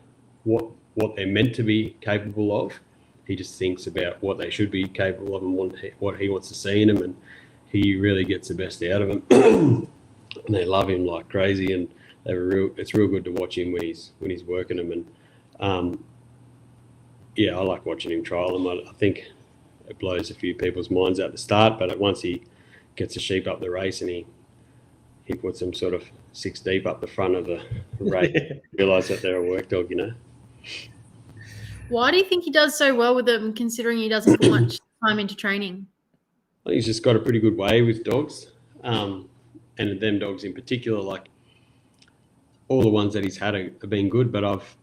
what they're meant to be capable of. He just thinks about what they should be capable of and what he wants to see in them, and he really gets the best out of them. And they love him like crazy, and it's real good to watch him when he's working them. And yeah, I like watching him trial them. I think it blows a few people's minds at the start, but once he gets a sheep up the race and he puts them sort of 6 deep up the front of the race, realise that they're a work dog, you know. Why do you think he does so well with them, considering he doesn't put much time into training? I think he's just got a pretty good way with dogs, and them dogs in particular. Like all the ones that he's had have been good, but I've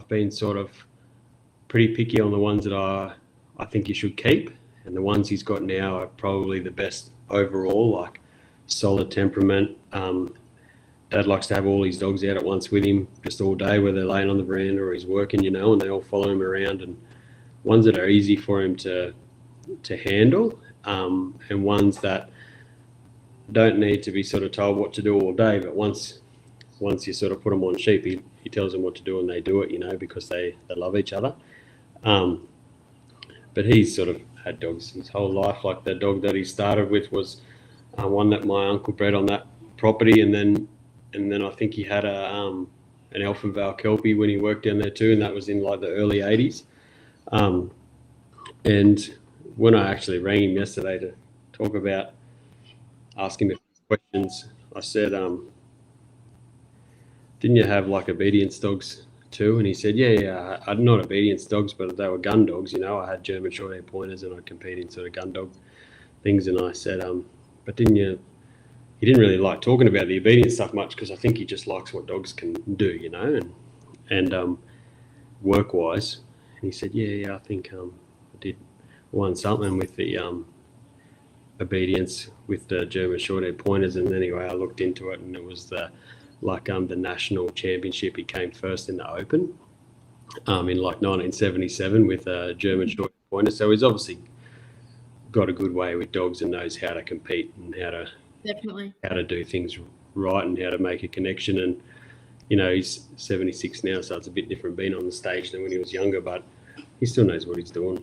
been sort of pretty picky on the ones that I think he should keep, and the ones he's got now are probably the best overall. Like solid temperament. Dad likes to have all his dogs out at once with him just all day, whether they're laying on the veranda or he's working, you know, and they all follow him around, and ones that are easy for him to handle, and ones that don't need to be sort of told what to do all day, but once you sort of put them on sheep, he tells them what to do and they do it, you know, because they love each other. But he's sort of had dogs his whole life. Like the dog that he started with was one that my uncle bred on that property, and then I think he had an Alpha Kelpie when he worked down there too, and that was in like the early 80s. And when I actually rang him yesterday to talk about, ask him a few questions, I said, didn't you have like obedience dogs too? And he said, yeah, I had not obedience dogs, but they were gun dogs, you know. I had German short-haired pointers and I'd compete in sort of gun dog things. And I said, but didn't you? He didn't really like talking about the obedience stuff much, because I think he just likes what dogs can do, you know, and work-wise. And he said, yeah, I think I did something with the obedience with the German short-haired pointers. And anyway, I looked into it, and it was the national championship. He came first in the Open in like 1977 with a German short-haired pointer. So he's obviously got a good way with dogs and knows how to compete and how to Definitely. How to do things right and how to make a connection. And he's 76 now, so it's a bit different being on the stage than when he was younger, but he still knows what he's doing,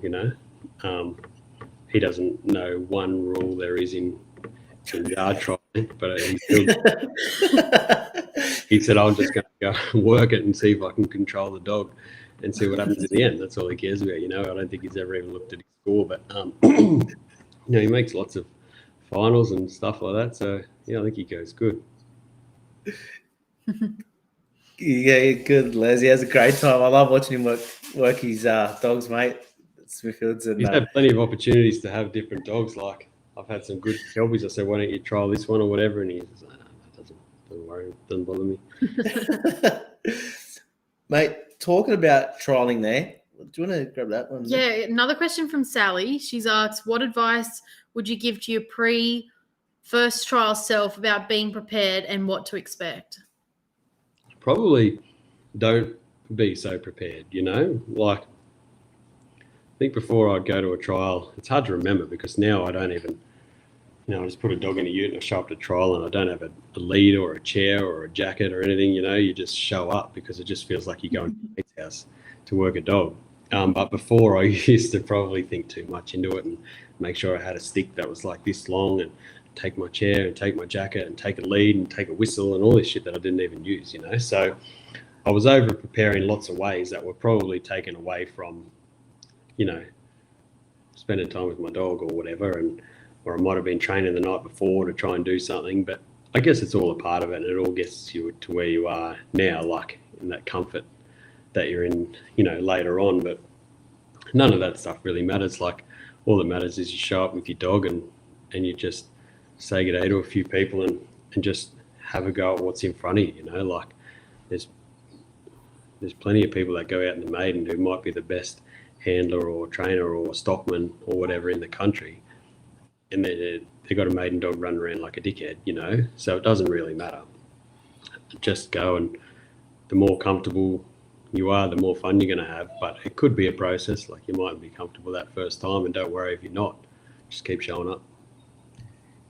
He doesn't know one rule there is in yard trialing, but he said, I'm just going to go and work it and see if I can control the dog and see what happens in the end. That's all he cares about, I don't think he's ever even looked at his score, but he makes lots of finals and stuff like that. So I think he goes good. Yeah, good, Les. He has a great time. I love watching him work his dogs, mate. Smithfields, and he's had plenty of opportunities to have different dogs. Like I've had some good Kelpies. I said, why don't you trial this one or whatever? And he's like, no, doesn't worry, doesn't bother me. Mate, talking about trialing there, do you want to grab that one? Yeah, another question from Sally. She's asked, what advice would you give to your first trial self about being prepared and what to expect? Probably don't be so prepared, like I think before I'd go to a trial, it's hard to remember because now I don't even, I just put a dog in a ute and I show up to trial and I don't have a lead or a chair or a jacket or anything, you just show up because it just feels like you're going to a mate's house to work a dog. But before I used to probably think too much into it and make sure I had a stick that was like this long and take my chair and take my jacket and take a lead and take a whistle and all this shit that I didn't even use, So I was over preparing lots of ways that were probably taken away from, spending time with my dog or whatever, or I might have been training the night before to try and do something. But I guess it's all a part of it, and it all gets you to where you are now, like in that comfort that you're in, later on. But none of that stuff really matters. Like all that matters is you show up with your dog and you just say good day to a few people and just have a go at what's in front of you. Like there's plenty of people that go out in the maiden who might be the best handler or trainer or stockman or whatever in the country, and they got a maiden dog running around like a dickhead, so it doesn't really matter. Just go, and the more comfortable you are, the more fun you're going to have. But it could be a process. Like you might be comfortable that first time, and don't worry if you're not, just keep showing up.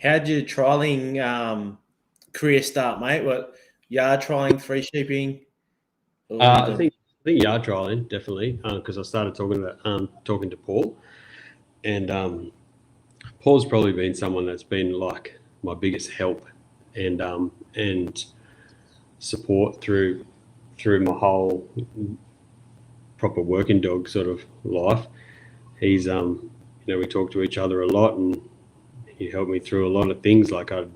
How'd your trialing career start, mate? What yard trialing, free sheeping? I think yard trialing definitely, because I started talking to Paul, and Paul's probably been someone that's been like my biggest help and support through my whole proper working dog sort of life. He's we talk to each other a lot, and he helped me through a lot of things. Like I'd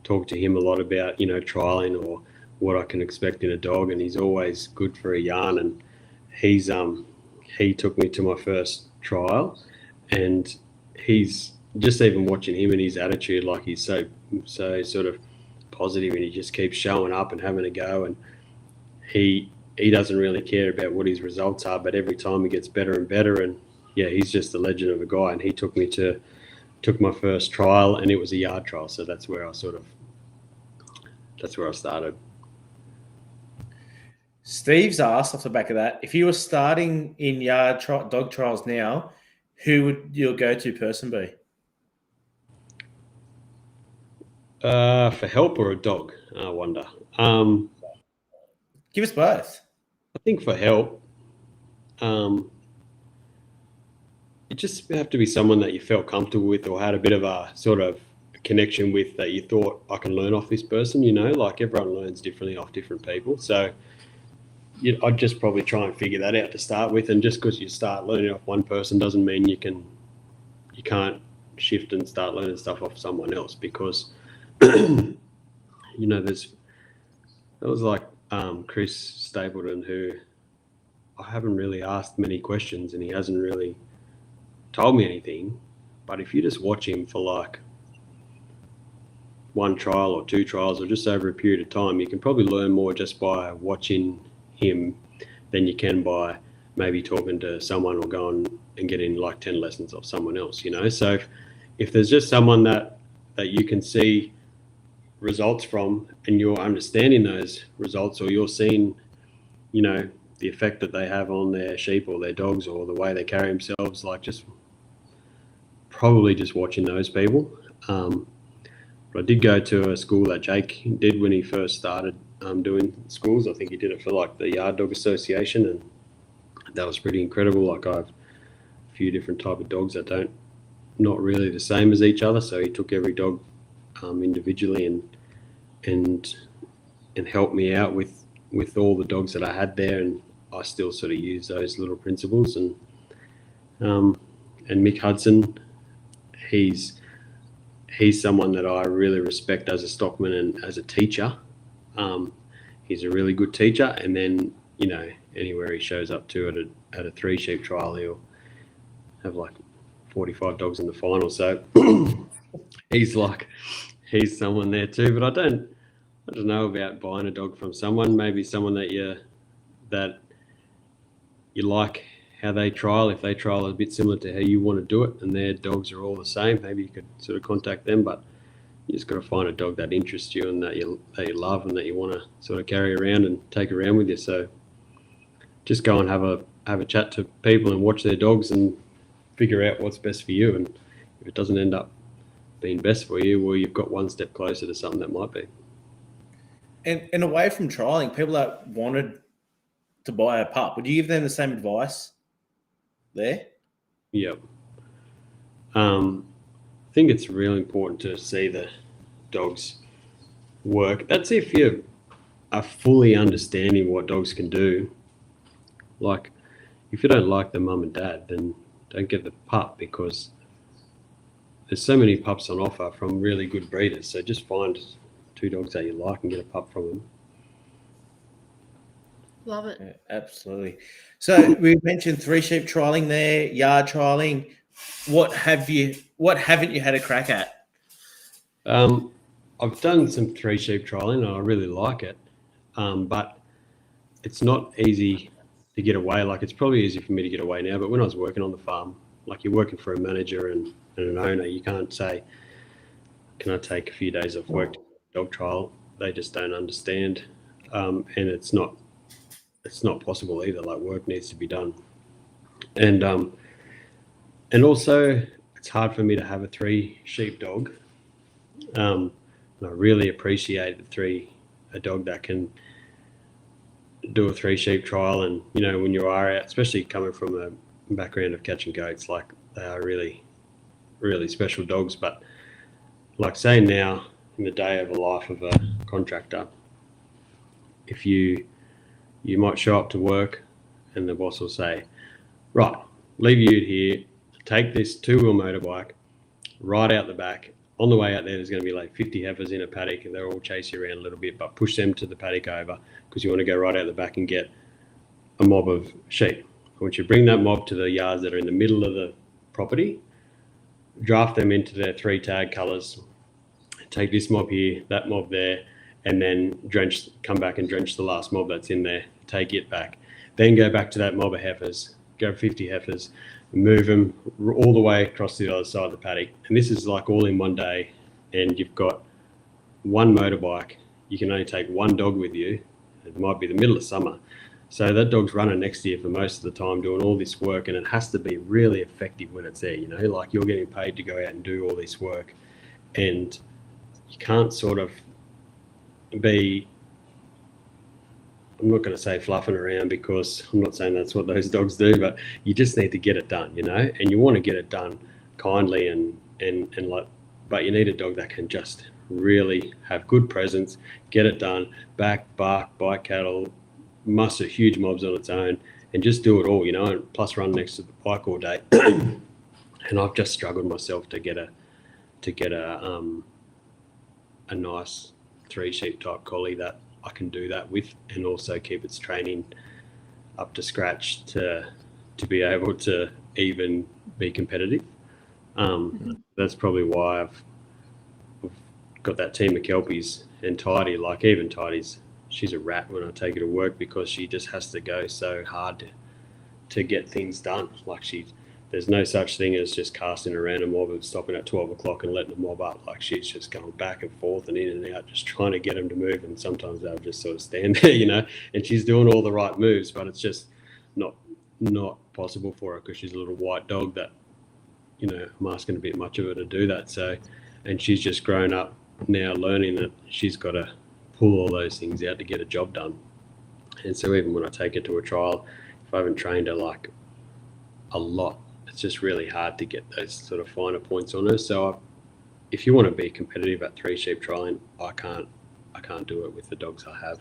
talk to him a lot about trialing or what I can expect in a dog, and he's always good for a yarn. And he took me to my first trial, and he's just even watching him and his attitude, like he's so sort of positive, and he just keeps showing up and having a go, and he doesn't really care about what his results are, but every time he gets better and better. And yeah, he's just a legend of a guy. And he took my first trial, and it was a yard trial, so that's where I started. Steve's asked off the back of that, if you were starting in yard dog trials now, who would your go-to person be? For help or a dog, I wonder. Give us both. I think for help, you just have to be someone that you felt comfortable with or had a bit of a sort of connection with, that you thought, I can learn off this person, like everyone learns differently off different people. So I'd just probably try and figure that out to start with. And just because you start learning off one person doesn't mean you can't shift and start learning stuff off someone else, because there was like Chris Stapleton, who I haven't really asked many questions and he hasn't really told me anything. But if you just watch him for like one trial or two trials or just over a period of time, you can probably learn more just by watching him than you can by maybe talking to someone or going and getting like 10 lessons off someone else, So if there's just someone that you can see results from, and you're understanding those results, or you're seeing, the effect that they have on their sheep or their dogs or the way they carry themselves, like just watching those people. But I did go to a school that Jake did when he first started doing schools. I think he did it for like the Yard Dog Association, and that was pretty incredible. Like I have a few different type of dogs that not really the same as each other. So he took every dog individually and helped me out with all the dogs that I had there, and I still sort of use those little principles. And Mick Hudson, he's someone that I really respect as a stockman and as a teacher. He's a really good teacher, and then anywhere he shows up to at a 3 sheep trial, he'll have like 45 dogs in the final. So he's someone there too. But I don't know about buying a dog from someone. Maybe someone that you like how they trial. If they trial a bit similar to how you want to do it, and their dogs are all the same, maybe you could sort of contact them. But you just got to find a dog that interests you and that you love and that you want to sort of carry around and take around with you. So just go and have a chat to people and watch their dogs and figure out what's best for you. And if it doesn't end up being best for you, well, you've got one step closer to something that might be. And away from trialing, people that wanted to buy a pup, would you give them the same advice there? Yep. I think it's really important to see the dogs work. That's if you are fully understanding what dogs can do. Like, if you don't like the mum and dad, then don't get the pup, because there's so many pups on offer from really good breeders. So just find 2 dogs that you like and get a pup from them. Love it. Yeah, absolutely. So we mentioned 3 sheep trialing there, yard trialing. What haven't you had a crack at? I've done some 3 sheep trialing and I really like it. But it's not easy to get away. Like, it's probably easy for me to get away now, but when I was working on the farm, like, you're working for a manager and an owner, you can't say, can I take a few days off work to dog trial? They just don't understand. And it's not possible either. Like, work needs to be done. And also it's hard for me to have a 3 sheep dog. And I really appreciate a dog that can do a 3 sheep trial. And when you are out, especially coming from a background of catching goats, like, they are really, really special dogs. But like, say now in the day of a life of a contractor, if you might show up to work and the boss will say, right, leave you here, take this 2-wheel motorbike, ride out the back. On the way out there's going to be like 50 heifers in a paddock, and they'll all chase you around a little bit, but push them to the paddock over, because you want to go right out the back and get a mob of sheep. Once you bring that mob to the yards that are in the middle of the property, draft them into their 3 tag colours, take this mob here, that mob there, and then come back and drench the last mob that's in there, take it back. Then go back to that mob of heifers, go 50 heifers, move them all the way across to the other side of the paddock. And this is like all in one day, and you've got 1 motorbike. You can only take 1 dog with you. It might be the middle of summer. So that dog's running next to you for most of the time, doing all this work, and it has to be really effective when it's there, like, you're getting paid to go out and do all this work, and you can't sort of be, I'm not going to say fluffing around, because I'm not saying that's what those dogs do, but you just need to get it done, and you want to get it done kindly and like, but you need a dog that can just really have good presence, get it done, back, bark, bite cattle, muster huge mobs on its own, and just do it all, and plus run next to the bike all day. And I've just struggled myself to get a nice 3 sheep type collie that I can do that with, and also keep its training up to scratch to be able to even be competitive. That's probably why I've got that team of Kelpies, and Tidy, like, even Tidy's, she's a rat when I take her to work, because she just has to go so hard to get things done. Like, there's no such thing as just casting around a mob and stopping at 12 o'clock and letting the mob up. Like, she's just going back and forth and in and out, just trying to get them to move. And sometimes they'll just sort of stand there, and she's doing all the right moves, but it's just not possible for her, because she's a little white dog that, I'm asking a bit much of her to do that. So, and she's just grown up now learning that she's got to pull all those things out to get a job done. And so even when I take it to a trial, if I haven't trained her like a lot, it's just really hard to get those sort of finer points on her. So if you want to be competitive at 3 sheep trialing, I can't do it with the dogs I have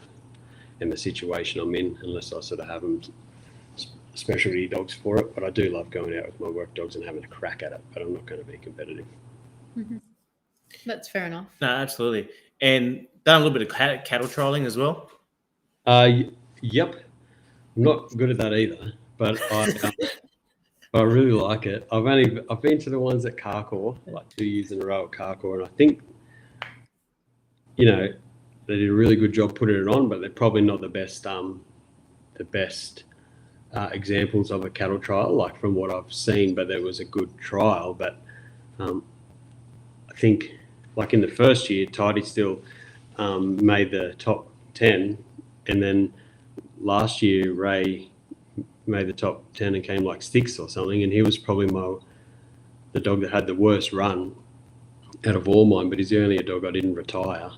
and the situation I'm in, unless I sort of have them specialty dogs for it. But I do love going out with my work dogs and having a crack at it, but I'm not going to be competitive. Mm-hmm. That's fair enough. No, absolutely. And done a little bit of cattle trialing as well? Yep. I'm not good at that either, but I really like it. I've been to the ones at Carcoar, like 2 years in a row at Carcoar, and I think, they did a really good job putting it on, but they're probably not the best examples of a cattle trial, like from what I've seen. But there was a good trial. But I think, like in the first year, Tidy still made the top 10, and then last year Ray made the top 10 and came like 6th or something, and he was probably the dog that had the worst run out of all mine, but he's the only dog I didn't retire,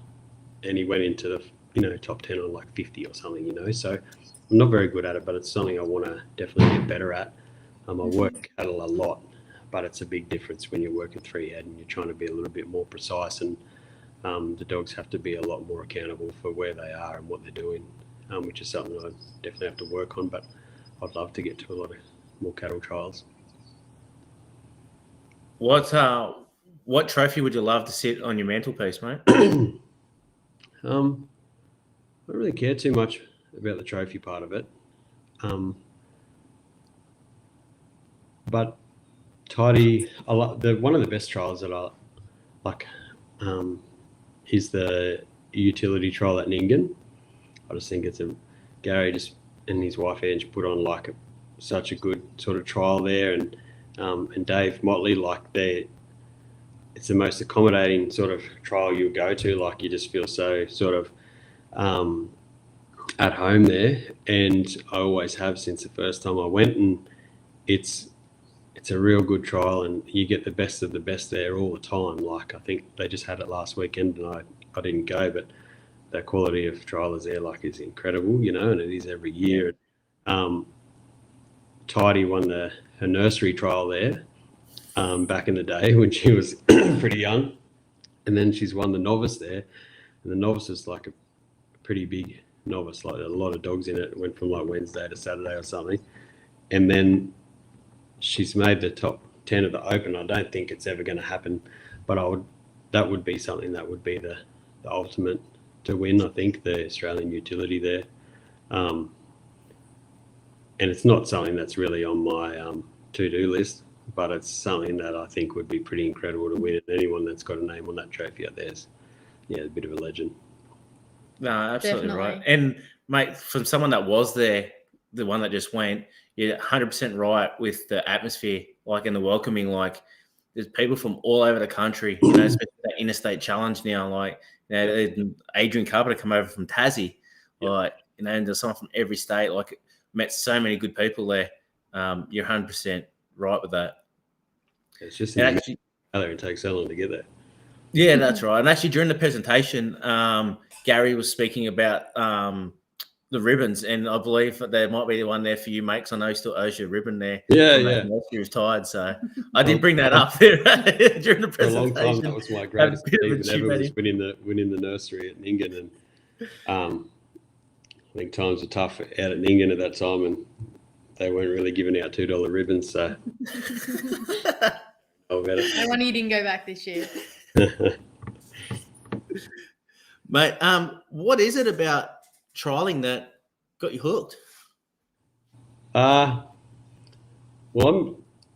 and he went into the top 10 on like 50 or something, so I'm not very good at it, but it's something I want to definitely get better at. I work cattle a lot, but it's a big difference when you're working 3 head and you're trying to be a little bit more precise, and the dogs have to be a lot more accountable for where they are and what they're doing, which is something I definitely have to work on. But I'd love to get to a lot of more cattle trials. What trophy would you love to sit on your mantelpiece, mate? I don't really care too much about the trophy part of it. But Tidy, one of the best trials that I like is the utility trial at Egan. I just think Gary and his wife Ange put on like such a good sort of trial there, and Dave Motley, like it's the most accommodating sort of trial you go to. Like you just feel so sort of at home there, and I always have since the first time I went, and it's a real good trial, and you get the best of the best there all the time. Like I think they just had it last weekend, and I didn't go, but the quality of trialers there is incredible, and it is every year. Tidy won her nursery trial there back in the day when she was pretty young, and then she's won the novice there, and the novice is like a pretty big novice, like a lot of dogs in it. It went from like Wednesday to Saturday or something, and then she's made the top 10 of the Open. I don't think it's ever going to happen, but that would be something that would be the ultimate to win, I think, the Australian utility there. And it's not something that's really on my to-do list, but it's something that I think would be pretty incredible to win. And anyone that's got a name on that trophy out there is, a bit of a legend. No, absolutely Definitely. right. And mate, from someone that was there, the one that just went, you're 100% right with the atmosphere, like in the welcoming. Like there's people from all over the country, especially that interstate challenge now. Like Adrian Carpenter come over from Tassie, and there's someone from every state. Like met so many good people there. You're 100% right with that. It's just actually it takes so long to get there. Yeah, that's right. And actually, during the presentation, Gary was speaking about the ribbons, and I believe that there might be the one there for you, mate, because I know he still owes you a ribbon there. Yeah. He was tired, so I did bring that up there during the presentation. For a long time, that was my greatest achievement ever, was winning the nursery at Egan, and I think times were tough out at Egan at that time, and they weren't really giving out $2 ribbons, so No wonder you didn't go back this year. Mate, what is it about trialing that got you hooked? Well,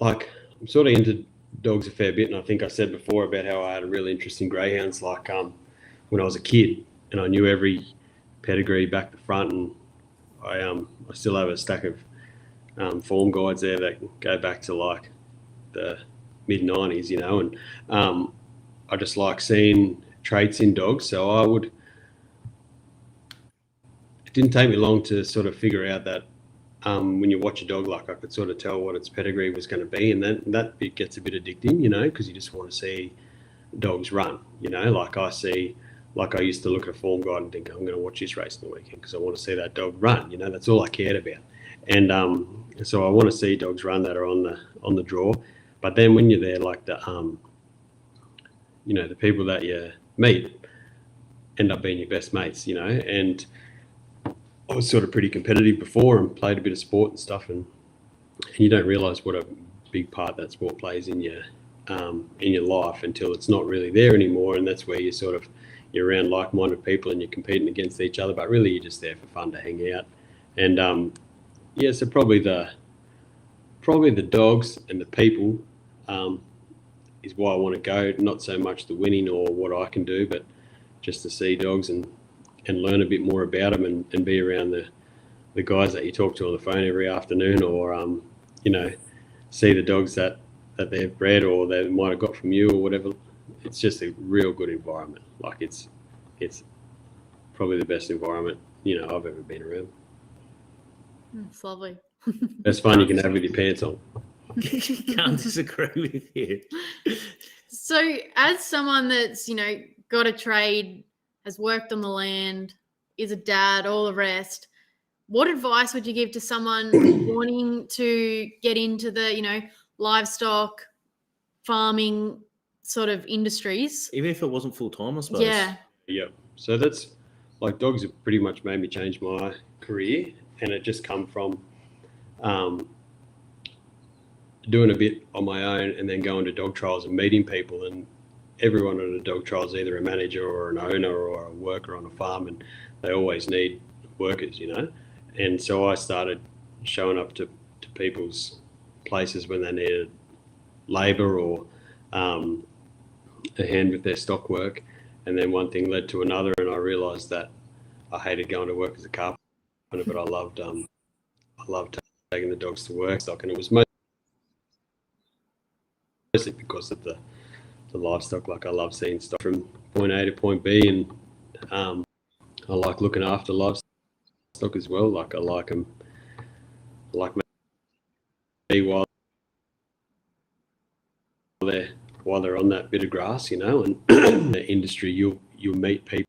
I'm sort of into dogs a fair bit, and I think I said before about how I had a really interest in greyhounds, like when I was a kid, and I knew every pedigree back to front, and I still have a stack of form guides there that go back to like the mid-90s, and I just like seeing traits in dogs. So it didn't take me long to sort of figure out that when you watch a dog, like I could sort of tell what its pedigree was going to be, and that bit gets a bit addicting, because you just want to see dogs run, like I see like I used to look at a form guide and think, I'm going to watch this race on the weekend because I want to see that dog run. You know, that's all I cared about. And so I want to see dogs run that are on the draw. But then when you're there, like the the people that you meet end up being your best mates, you know. And I was sort of pretty competitive before and played a bit of sport and stuff, and you don't realise what a big part that sport plays in your life until it's not really there anymore. And that's where you're around like-minded people and you're competing against each other, but really you're just there for fun to hang out. And so probably the dogs and the people is why I want to go. Not so much the winning or what I can do, but just to see dogs and learn a bit more about them and be around the guys that you talk to on the phone every afternoon, or see the dogs that they've bred or they might have got from you or whatever. It's just a real good environment. Like it's probably the best environment I've ever been around. It's lovely. Best fun you can have with your pants on. Can't disagree with you. So as someone that's, got a trade, has worked on the land, is a dad, all the rest, what advice would you give to someone wanting to get into the, livestock farming sort of industries? Even if it wasn't full-time, I suppose. Yeah. Yeah. So that's like dogs have pretty much made me change my career, and it just come from doing a bit on my own and then going to dog trials and meeting people. And everyone at a dog trial is either a manager or an owner or a worker on a farm, and they always need workers, And so I started showing up to people's places when they needed labour or a hand with their stock work. And then one thing led to another, and I realised that I hated going to work as a carpenter, but I loved taking the dogs to work stock, and it was mostly because of the livestock. Like I love seeing stuff from point A to point B, and I like looking after livestock as well. Like I like them, while they're on that bit of grass, and in the industry you'll meet people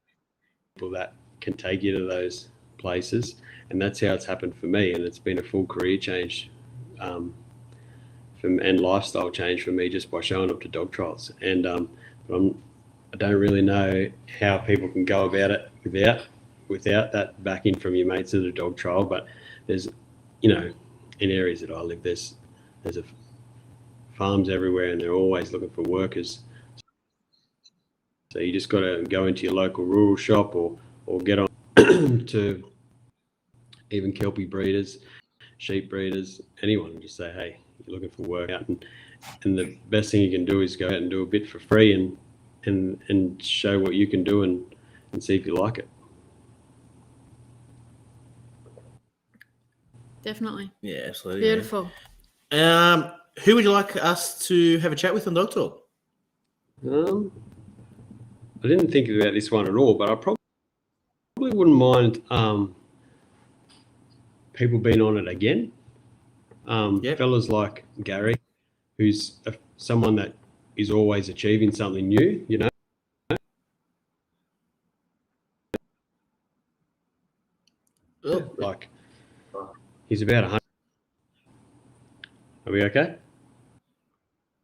that can take you to those places, and that's how it's happened for me. And it's been a full career change and lifestyle change for me just by showing up to dog trials. And I don't really know how people can go about it without that backing from your mates at a dog trial. But there's, in areas that I live, there's farms everywhere, and they're always looking for workers. So you just got to go into your local rural shop or get on to even Kelpie breeders, sheep breeders, anyone, and just say, hey, you're looking for work out. And the best thing you can do is go out and do a bit for free and show what you can do and see if you like it. Definitely. Yeah, absolutely. Beautiful. Who would you like us to have a chat with on Dog Talk? I didn't think about this one at all, but I probably wouldn't mind people being on it again. Fellas like Gary, who's someone that is always achieving something new, Like he's about 100. Are we okay?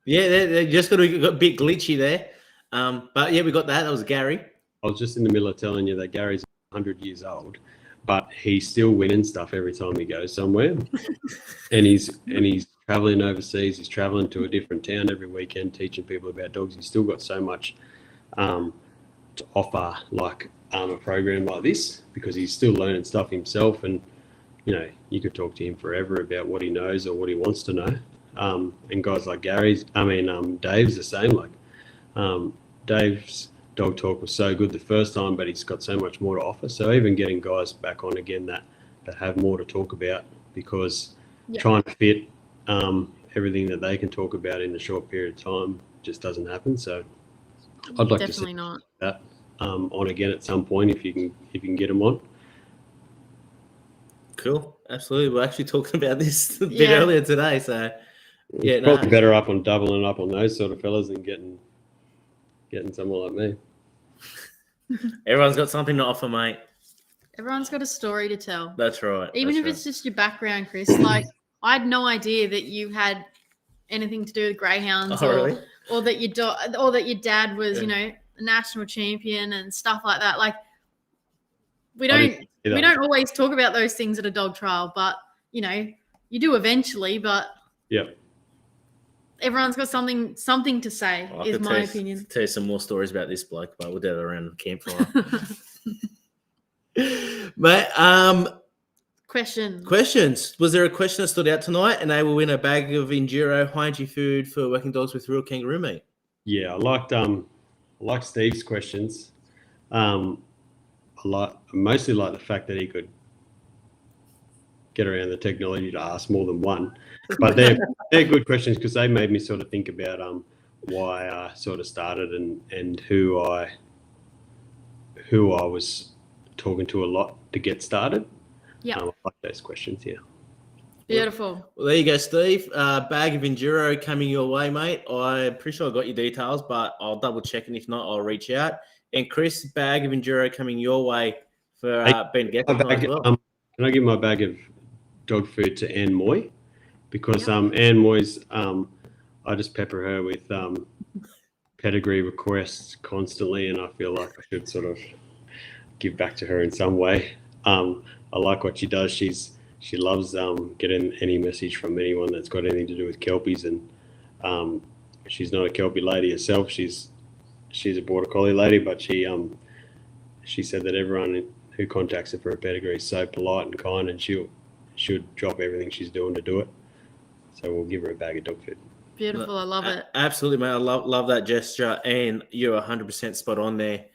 Yeah, they just got a bit glitchy there. But yeah, we got that. That was Gary. I was just in the middle of telling you that Gary's 100 years old, but he's still winning stuff every time he goes somewhere. and he's traveling overseas. He's traveling to a different town every weekend, teaching people about dogs. He's still got so much to offer, like a program like this, because he's still learning stuff himself. And you could talk to him forever about what he knows or what he wants to know. And guys like Dave's the same. Like Dave's Dog Talk was so good the first time, but he's got so much more to offer. So even getting guys back on again that have more to talk about, because trying to fit everything that they can talk about in a short period of time just doesn't happen. So I'd like to see that on again at some point if you can get them on. Cool, absolutely. We're actually talking about this a bit earlier today, so probably better up on doubling up on those sort of fellas than getting someone like me. Everyone's got something to offer, mate. Everyone's got a story to tell. That's right. Even if it's just your background, Chris. Like, I had no idea that you had anything to do with greyhounds, really? or that your dad was, a national champion and stuff like that. Like, we don't always talk about those things at a dog trial, but you do eventually. But Yep. everyone's got something to say. Is my opinion. Tell you some more stories about this bloke, but we'll do that around the campfire. Mate, questions. Was there a question that stood out tonight, and they will win a bag of Enduro high energy food for working dogs with real kangaroo meat? Yeah, I liked Steve's questions. I mostly like the fact that he could get around the technology to ask more than one. But they're good questions because they made me sort of think about why I sort of started and who I was talking to a lot to get started. Yeah, I like those questions. Yeah. Beautiful. Well, there you go, Steve. Bag of Enduro coming your way, mate. I'm pretty sure I got your details, but I'll double check, and if not, I'll reach out. And Chris, bag of Enduro coming your way for Ben Gecko as well. Can I give my bag of dog food to Anne Moy? Because Anne Moy's, I just pepper her with pedigree requests constantly, and I feel like I should sort of give back to her in some way. I like what she does. She loves getting any message from anyone that's got anything to do with Kelpies, and she's not a Kelpie lady herself. She's a Border Collie lady, but she said that everyone who contacts her for a pedigree is so polite and kind, and she'll drop everything she's doing to do it. So we'll give her a bag of dog food. Beautiful. I love it. Absolutely, mate. I love that gesture, and you're 100% spot on there.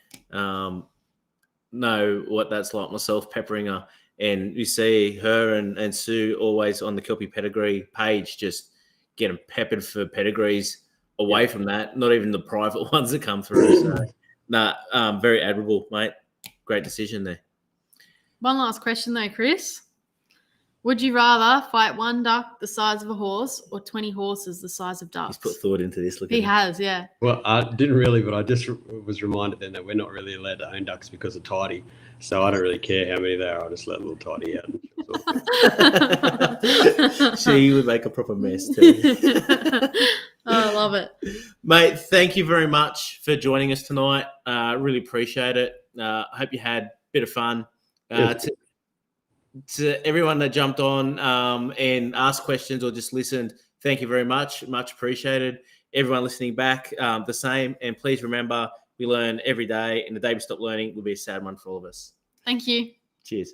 Know what that's like myself, peppering her. And you see her and Sue always on the Kelpie pedigree page, just getting peppered for pedigrees away from that, not even the private ones that come through. So, very admirable, mate. Great decision there. One last question though, Chris. Would you rather fight one duck the size of a horse or 20 horses the size of ducks? He's put thought into this. He has, yeah. Well, I didn't really, but I just was reminded then that we're not really allowed to own ducks because of Tidy. So I don't really care how many there are. I'll just let little Tidy out. She would make a proper mess too. I love it. Mate, thank you very much for joining us tonight. Really appreciate it. I hope you had a bit of fun. To everyone that jumped on and asked questions or just listened, thank you very much. Much appreciated. Everyone listening back, the same. And please remember, we learn every day, and the day we stop learning will be a sad one for all of us. Thank you. Cheers.